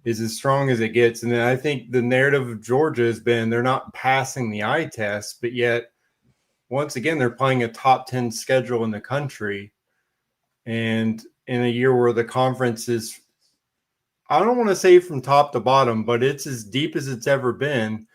is as strong as it gets. And then I think the narrative of Georgia has been they're not passing the eye test, but yet, once again, they're playing a top 10 schedule in the country. And in a year where the conference is, I don't want to say from top to bottom, but it's as deep as it's ever been.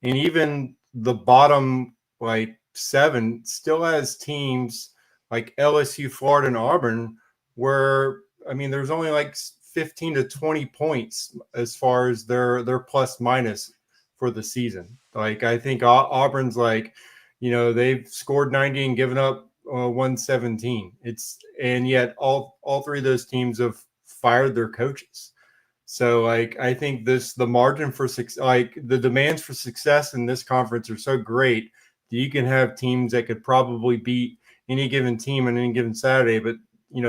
And even the bottom like 7 still has teams like LSU, Florida, and Auburn, where I mean there's only like 15 to 20 points as far as their plus minus for the season. Like I think Auburn's like, they've scored 90 and given up 117. And yet all 3 of those teams have fired their coaches. So like I think the margin for like the demands for success in this conference are so great that you can have teams that could probably beat any given team on any given Saturday, but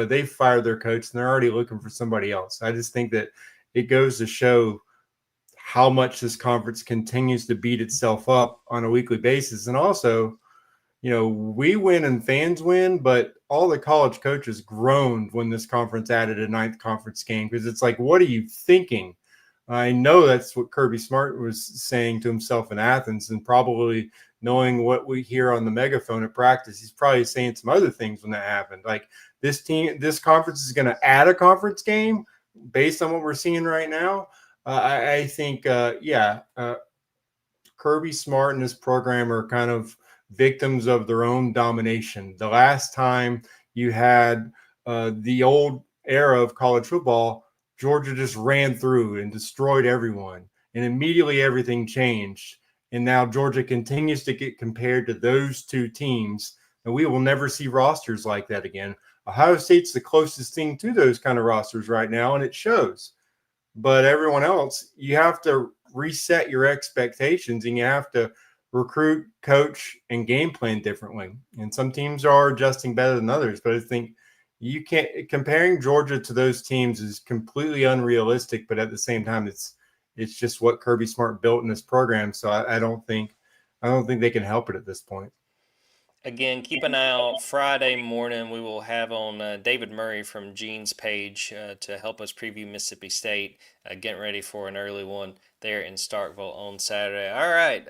they've fired their coach and they're already looking for somebody else. I just think that it goes to show how much this conference continues to beat itself up on a weekly basis. And also, we win and fans win, but all the college coaches groaned when this conference added a 9th conference game because it's like, what are you thinking? I know that's what Kirby Smart was saying to himself in Athens, and probably knowing what we hear on the megaphone at practice, he's probably saying some other things when that happened. Like this conference is going to add a conference game based on what we're seeing right now. I think, Kirby Smart and his program are kind of victims of their own domination. The last time you had the old era of college football, Georgia just ran through and destroyed everyone, and immediately everything changed. And now Georgia continues to get compared to those 2 teams, and we will never see rosters like that again. Ohio State's the closest thing to those kind of rosters right now, and it shows. But everyone else, you have to reset your expectations and you have to recruit, coach, and game plan differently. And some teams are adjusting better than others, but I think you can't comparing Georgia to those teams is completely unrealistic. But at the same time, it's just what Kirby Smart built in this program. So I don't think they can help it at this point. Again, keep an eye out. Friday morning, we will have on David Murray from Gene's page to help us preview Mississippi State. Getting ready for an early one there in Starkville on Saturday. All right,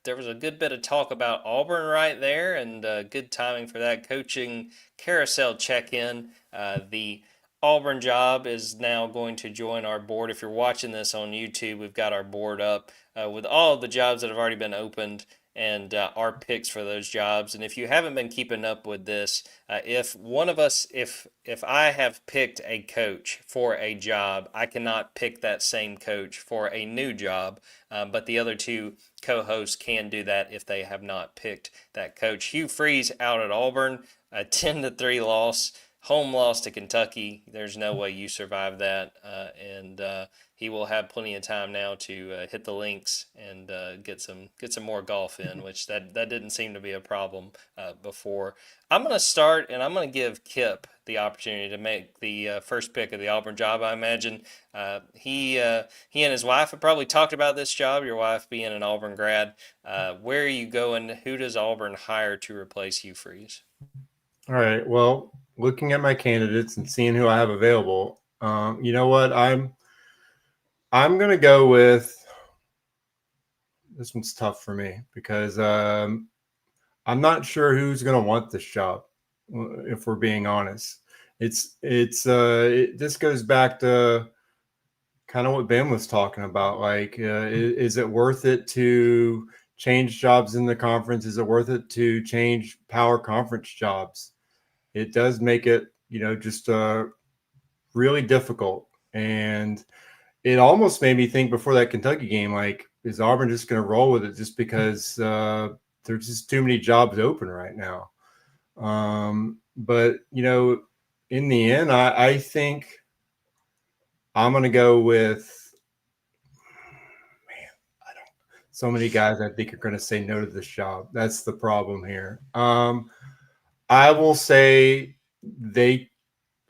there was a good bit of talk about Auburn right there, and good timing for that coaching carousel check-in. The Auburn job is now going to join our board. If you're watching this on YouTube, we've got our board up with all of the jobs that have already been opened and our picks for those jobs. And if you haven't been keeping up with this, if one of us, if I have picked a coach for a job, I cannot pick that same coach for a new job. But the other 2 co-hosts can do that if they have not picked that coach. Hugh Freeze out at Auburn, a 10-3 loss. home loss to Kentucky. There's no way you survive that, and he will have plenty of time now to hit the links and get some more golf in, which that didn't seem to be a problem before. I'm going to start, and I'm going to give Kipp the opportunity to make the first pick of the Auburn job. I imagine he and his wife have probably talked about this job. Your wife being an Auburn grad, where are you going? Who does Auburn hire to replace Hugh Freeze? All right. Well, looking at my candidates and seeing who I have available, you know what? I'm going to go with this one's tough for me because I'm not sure who's going to want this job. If we're being honest, this goes back to kind of what Ben was talking about. Like, is it worth it to change jobs in the conference? Is it worth it to change power conference jobs? It does make it, just really difficult. And it almost made me think before that Kentucky game, like, is Auburn just going to roll with it just because there's just too many jobs open right now? But, in the end, I think I'm going to go with, so many guys I think are going to say no to this job. That's the problem here. I will say they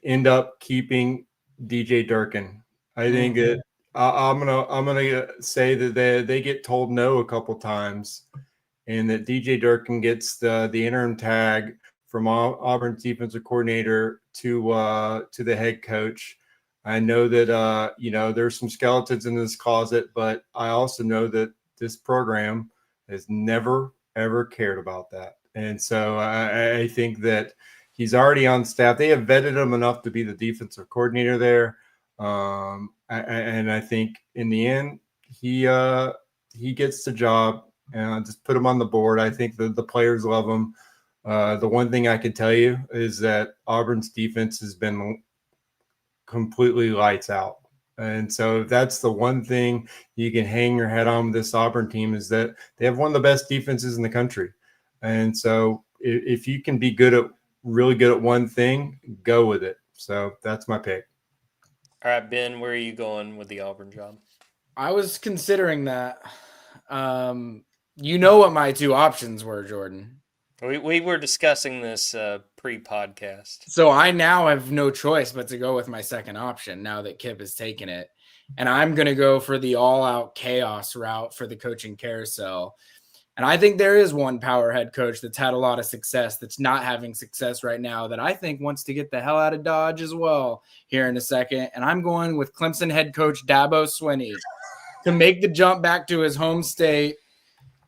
end up keeping DJ Durkin. I think that I'm gonna say that they get told no a couple times, and that DJ Durkin gets the interim tag from Auburn's defensive coordinator to the head coach. I know that there's some skeletons in this closet, but I also know that this program has never ever cared about that. And so I think that he's already on staff. They have vetted him enough to be the defensive coordinator there. And I think in the end, he gets the job, and just put him on the board. I think the players love him. The one thing I can tell you is that Auburn's defense has been completely lights out. And so that's the one thing you can hang your head on with this Auburn team, is that they have one of the best defenses in the country. And so if you can be really good at one thing, go with it. So that's my pick. All right, Ben, where are you going with the Auburn job? I was considering that. What my two options were, Jordan. We were discussing this pre-podcast. So I now have no choice but to go with my second option now that Kipp has taken it. And I'm going to go for the all-out chaos route for the coaching carousel. And I think there is one power head coach that's had a lot of success that's not having success right now that I think wants to get the hell out of Dodge as well here in a second. And I'm going with Clemson head coach Dabo Swinney to make the jump back to his home state,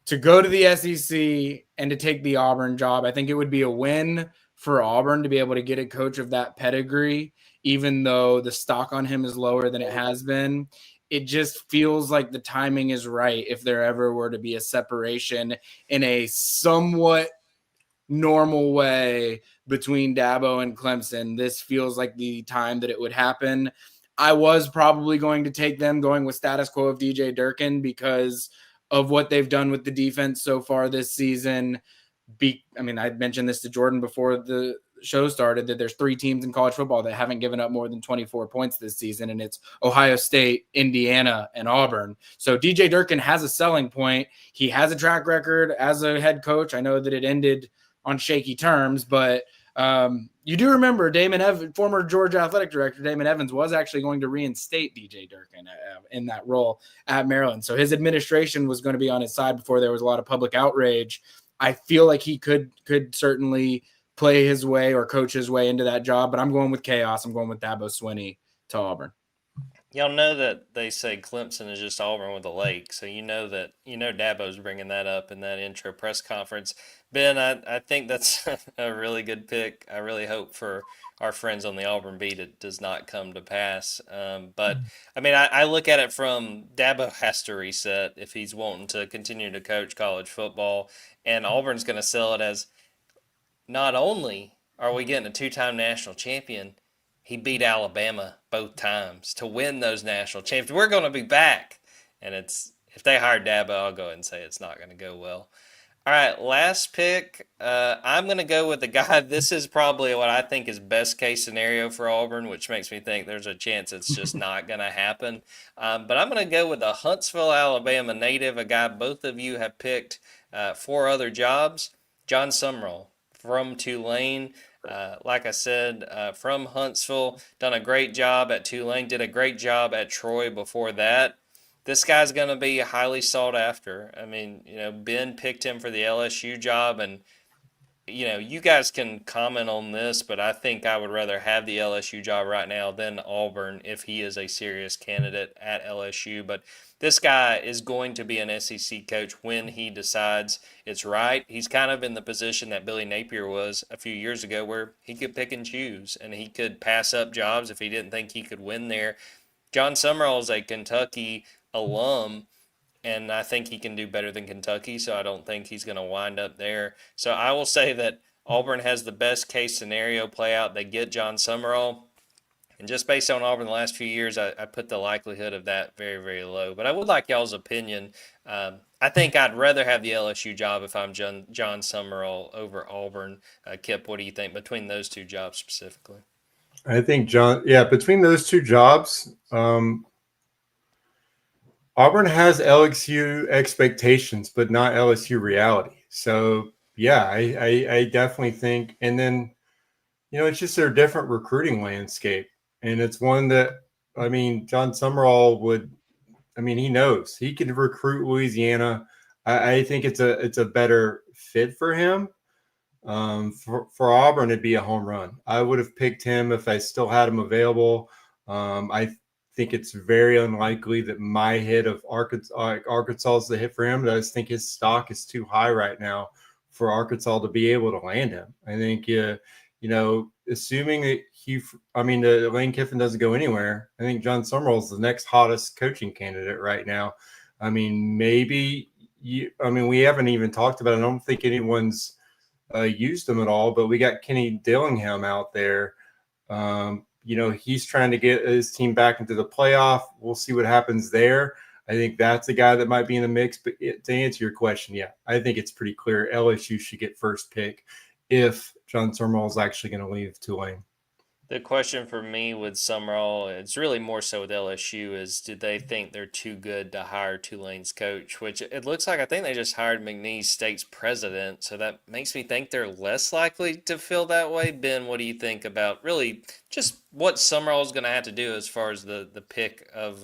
to go to the SEC, and to take the Auburn job. I think it would be a win for Auburn to be able to get a coach of that pedigree, even though the stock on him is lower than it has been. It just feels like the timing is right if there ever were to be a separation in a somewhat normal way between Dabo and Clemson. This feels like the time that it would happen. I was probably going to take them going with status quo of DJ Durkin because of what they've done with the defense so far this season. I mentioned this to Jordan before the show started, that there's 3 teams in college football that haven't given up more than 24 points this season, and it's Ohio State, Indiana, and Auburn. So DJ Durkin has a selling point. He has a track record as a head coach. I know that it ended on shaky terms, but you do remember former Georgia athletic director Damon Evans was actually going to reinstate DJ Durkin in that role at Maryland. So his administration was going to be on his side before there was a lot of public outrage. I feel like he could certainly play his way or coach his way into that job, but I'm going with chaos. I'm going with Dabo Swinney to Auburn. Y'all know that they say Clemson is just Auburn with a lake, so Dabo's bringing that up in that intro press conference. Ben, I think that's a really good pick. I really hope for our friends on the Auburn beat it does not come to pass. But I look at it from Dabo has to reset if he's wanting to continue to coach college football, and Auburn's going to sell it as, not only are we getting a 2-time national champion, he beat Alabama both times to win those national championships. We're going to be back. And if they hire Dabo, I'll go ahead and say it's not going to go well. All right, last pick. I'm going to go with the guy. This is probably what I think is best case scenario for Auburn, which makes me think there's a chance it's just not going to happen. But I'm going to go with a Huntsville, Alabama native, a guy both of you have picked for other jobs, John Sumrall from Tulane. Like I said, from Huntsville, done a great job at Tulane, did a great job at Troy before that. This guy's going to be highly sought after. I mean, Ben picked him for the LSU job, and you guys can comment on this, but I think I would rather have the LSU job right now than Auburn if he is a serious candidate at LSU. But this guy is going to be an SEC coach when he decides it's right. He's kind of in the position that Billy Napier was a few years ago, where he could pick and choose, and he could pass up jobs if he didn't think he could win there. John Summerall is a Kentucky alum, and I think he can do better than Kentucky, so I don't think he's going to wind up there. So I will say that Auburn has the best case scenario play out. They get John Summerall, and just based on Auburn the last few years, I put the likelihood of that very, very low. But I would like y'all's opinion. I think I'd rather have the LSU job if I'm John Summerall over Auburn. Kip, what do you think between those two jobs specifically? I think between those two jobs, Auburn has LSU expectations, but not LSU reality. So yeah, I definitely think, and then it's just a different recruiting landscape, and it's one that John Summerall he knows he can recruit Louisiana. I think it's a better fit for him. For Auburn, it'd be a home run. I would have picked him if I still had him available. I think it's very unlikely that my hit of Arkansas is the hit for him. But I just think his stock is too high right now for Arkansas to be able to land him. I think, assuming that the Lane Kiffin doesn't go anywhere, I think John Summerall is the next hottest coaching candidate right now. We haven't even talked about it. I don't think anyone's used him at all, but we got Kenny Dillingham out there. He's trying to get his team back into the playoff. We'll see what happens there. I think that's a guy that might be in the mix. But to answer your question, yeah, I think it's pretty clear LSU should get first pick if John Summerall is actually going to leave Tulane. The question for me with Summerall, it's really more so with LSU, is did they think they're too good to hire Tulane's coach? Which it looks like I think they just hired McNeese State's president, so that makes me think they're less likely to feel that way. Ben, what do you think about really just what Summerall is going to have to do as far as the pick of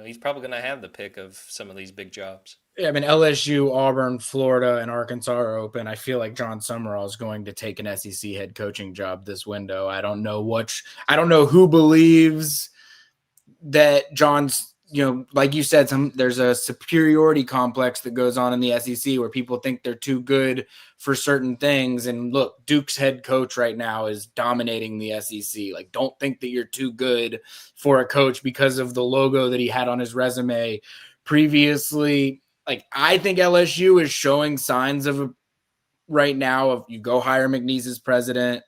he's probably going to have the pick of some of these big jobs. Yeah, LSU, Auburn, Florida, and Arkansas are open. I feel like John Summerall is going to take an SEC head coaching job this window. I don't know who believes that John's, like you said, there's a superiority complex that goes on in the SEC where people think they're too good for certain things. And look, Duke's head coach right now is dominating the SEC. Like, don't think that you're too good for a coach because of the logo that he had on his resume previously. Like, I think LSU is showing signs of right now of you go hire McNeese as president,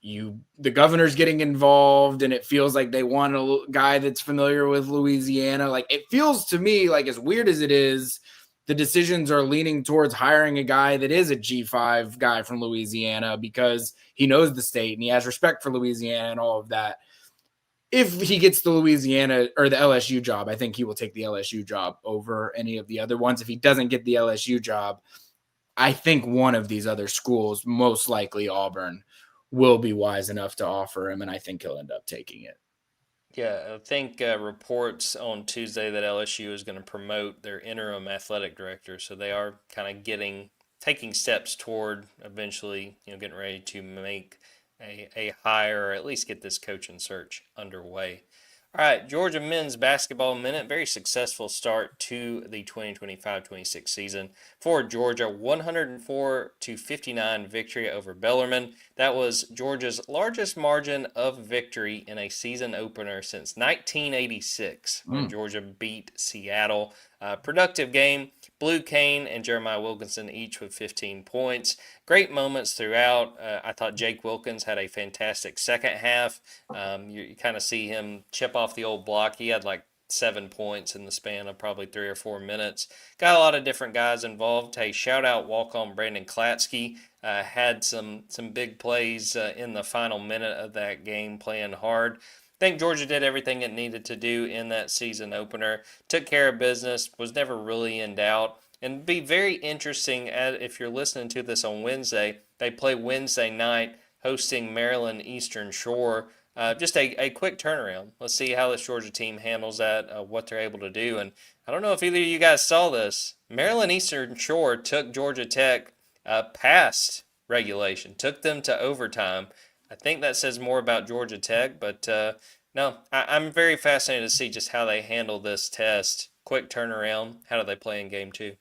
the governor's getting involved, and it feels like they want a guy that's familiar with Louisiana. Like, it feels to me like, as weird as it is, the decisions are leaning towards hiring a guy that is a G5 guy from Louisiana because he knows the state and he has respect for Louisiana and all of that. If he gets the Louisiana or the LSU job, I think he will take the LSU job over any of the other ones. If he doesn't get the LSU job, I think one of these other schools, most likely Auburn, will be wise enough to offer him, and I think he'll end up taking it. Yeah, I think reports on Tuesday that LSU is going to promote their interim athletic director, so they are kind of taking steps toward eventually, getting ready to make a hire, or at least get this coaching search underway. All right, Georgia men's basketball minute. Very successful start to the 2025-26 season for Georgia. 104-59 victory over Bellarmine. That was Georgia's largest margin of victory in a season opener since 1986 when Georgia beat Seattle. Productive game. Blue Kane and Jeremiah Wilkinson each with 15 points. Great moments throughout. I thought Jake Wilkins had a fantastic second half. You kind of see him chip off the old block. He had like 7 points in the span of probably 3 or 4 minutes. Got a lot of different guys involved. Hey, shout out walk-on Brandon Klatsky. Had some big plays in the final minute of that game, playing hard. I think Georgia did everything it needed to do in that season opener. Took care of business, was never really in doubt. And be very interesting if you're listening to this on Wednesday. They play Wednesday night hosting Maryland Eastern Shore. Just a quick turnaround. Let's see how this Georgia team handles that, what they're able to do. And I don't know if either of you guys saw this. Maryland Eastern Shore took Georgia Tech past regulation, took them to overtime. I think that says more about Georgia Tech, but no, I'm very fascinated to see just how they handle this test. Quick turnaround. How do they play in game 2?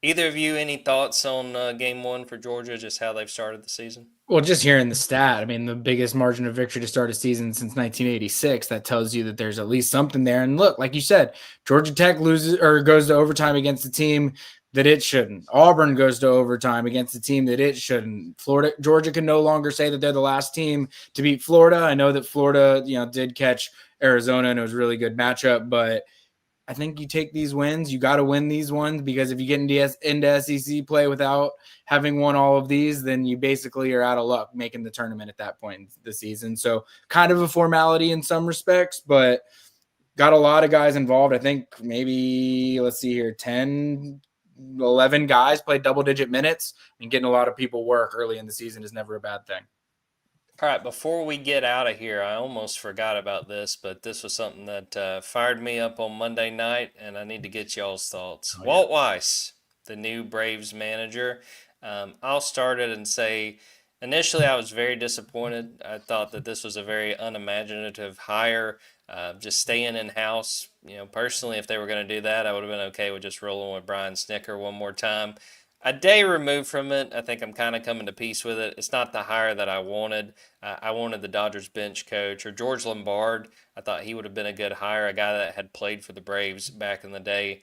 Either of you, any thoughts on game 1 for Georgia, just how they've started the season? Well, just hearing the stat, I mean, the biggest margin of victory to start a season since 1986, that tells you that there's at least something there. And look, like you said, Georgia Tech loses or goes to overtime against a team that it shouldn't. Auburn goes to overtime against a team that it shouldn't. Georgia can no longer say that they're the last team to beat Florida. I know that Florida, did catch Arizona and it was a really good matchup, but I think you take these wins. You got to win these ones, because if you get into SEC play without having won all of these, then you basically are out of luck making the tournament at that point in the season. So kind of a formality in some respects, but got a lot of guys involved. I think maybe, let's see here, 10, 11 guys played double-digit minutes, and getting a lot of people work early in the season is never a bad thing. All right, before we get out of here, I almost forgot about this, but this was something that fired me up on Monday night, and I need to get y'all's thoughts. Oh, yeah. Walt Weiss, the new Braves manager. I'll start it and say, initially I was very disappointed. I thought that this was a very unimaginative hire, just staying in-house. Personally, if they were going to do that, I would have been okay with just rolling with Brian Snicker one more time. A day removed from it, I think I'm kind of coming to peace with it. It's not the hire that I wanted. I wanted the Dodgers bench coach, or George Lombard. I thought he would have been a good hire, a guy that had played for the Braves back in the day.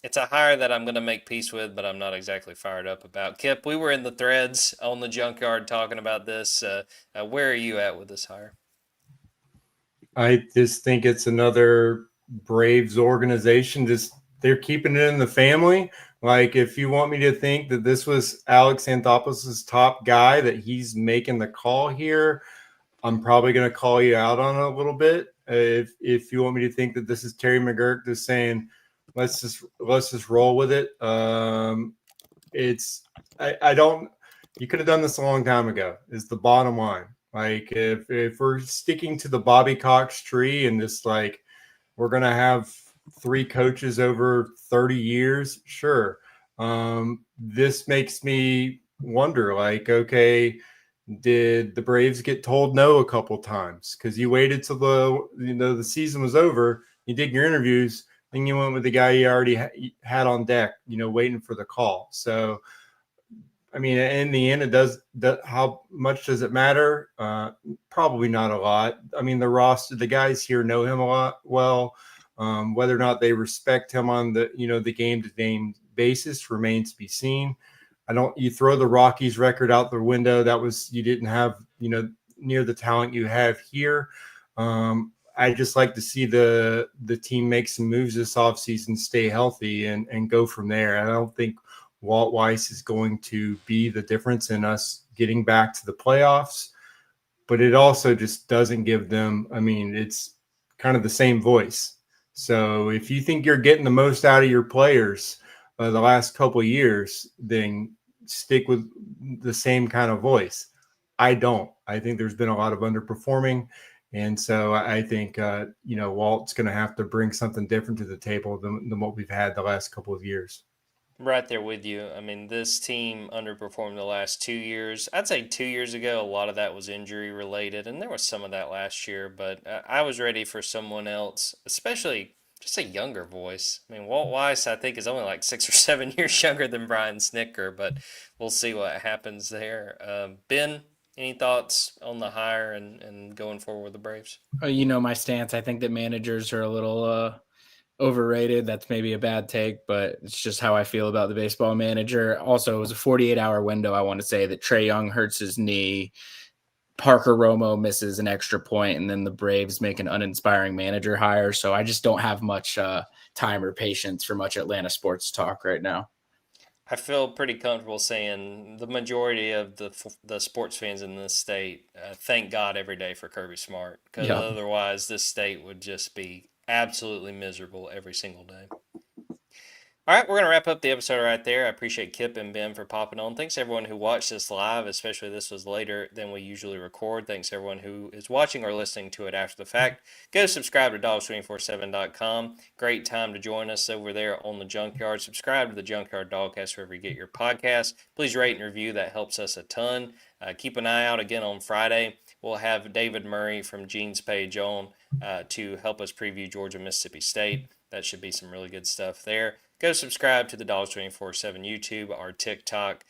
It's a hire that I'm going to make peace with, but I'm not exactly fired up about. Kipp, we were in the threads on the Junkyard talking about this. Where are you at with this hire? I just think it's another Braves organization. They're keeping it in the family. Like, if you want me to think that this was Alex Anthopoulos' top guy, that he's making the call here, I'm probably going to call you out on it a little bit. If you want me to think that this is Terry McGurk just saying, let's just roll with it. You could have done this a long time ago, is the bottom line. Like, if we're sticking to the Bobby Cox tree and this, like, we're going to have 3 coaches over 30 years, sure. This makes me wonder, like, okay, did the Braves get told no a couple times? Because you waited till the season was over, you did your interviews, and you went with the guy you already had on deck, waiting for the call. So, I mean, in the end, how much does it matter? Probably not a lot. I mean, the guys here know him a lot well. Whether or not they respect him on the game-to-game basis remains to be seen. You throw the Rockies record out the window. You didn't have, near the talent you have here. I just like to see the team make some moves this offseason, stay healthy, and go from there. I don't think Walt Weiss is going to be the difference in us getting back to the playoffs, but it also just doesn't give them, it's kind of the same voice. So if you think you're getting the most out of your players the last couple of years, then stick with the same kind of voice. I don't. I think there's been a lot of underperforming. And so I think, Walt's going to have to bring something different to the table than what we've had the last couple of years. Right there with you. I mean, this team underperformed the last 2 years. I'd say 2 years ago, a lot of that was injury related, and there was some of that last year, but I was ready for someone else, especially just a younger voice. I mean, Walt Weiss, I think, is only like 6 or 7 years younger than Brian Snicker, but we'll see what happens there. Ben, any thoughts on the hire and going forward with the Braves? My stance. I think that managers are a little overrated. That's maybe a bad take, but it's just how I feel about the baseball manager. Also, it was a 48-hour window. I want to say that Trae Young hurts his knee Parker Romo misses an extra point, and then the Braves make an uninspiring manager hire. So I just don't have much time or patience for much Atlanta sports talk right now. I feel pretty comfortable saying the majority of the sports fans in this state thank God every day for Kirby Smart, because Yep. otherwise this state would just be absolutely miserable every single day. All right, we're going to wrap up the episode right there. I appreciate Kipp and Ben for popping on. Thanks everyone who watched this live, especially this was later than we usually record. Thanks everyone who is watching or listening to it after the fact. Go subscribe to Dawgs247.com. Great time to join us over there on the Junkyard. Subscribe to the Junkyard Dawgcast wherever you get your podcasts. Please rate and review. That helps us a ton. Keep an eye out again on Friday. We'll have David Murray from Gene's page on to help us preview Georgia-Mississippi State. That should be some really good stuff there. Go subscribe to the Dawgs 24/7 YouTube, our TikTok,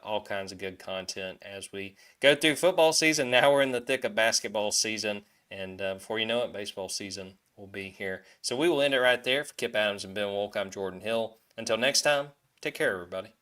all kinds of good content as we go through football season. Now we're in the thick of basketball season, and before you know it, baseball season will be here. So we will end it right there. For Kipp Adams and Ben Wolk, I'm Jordan Hill. Until next time, take care, everybody.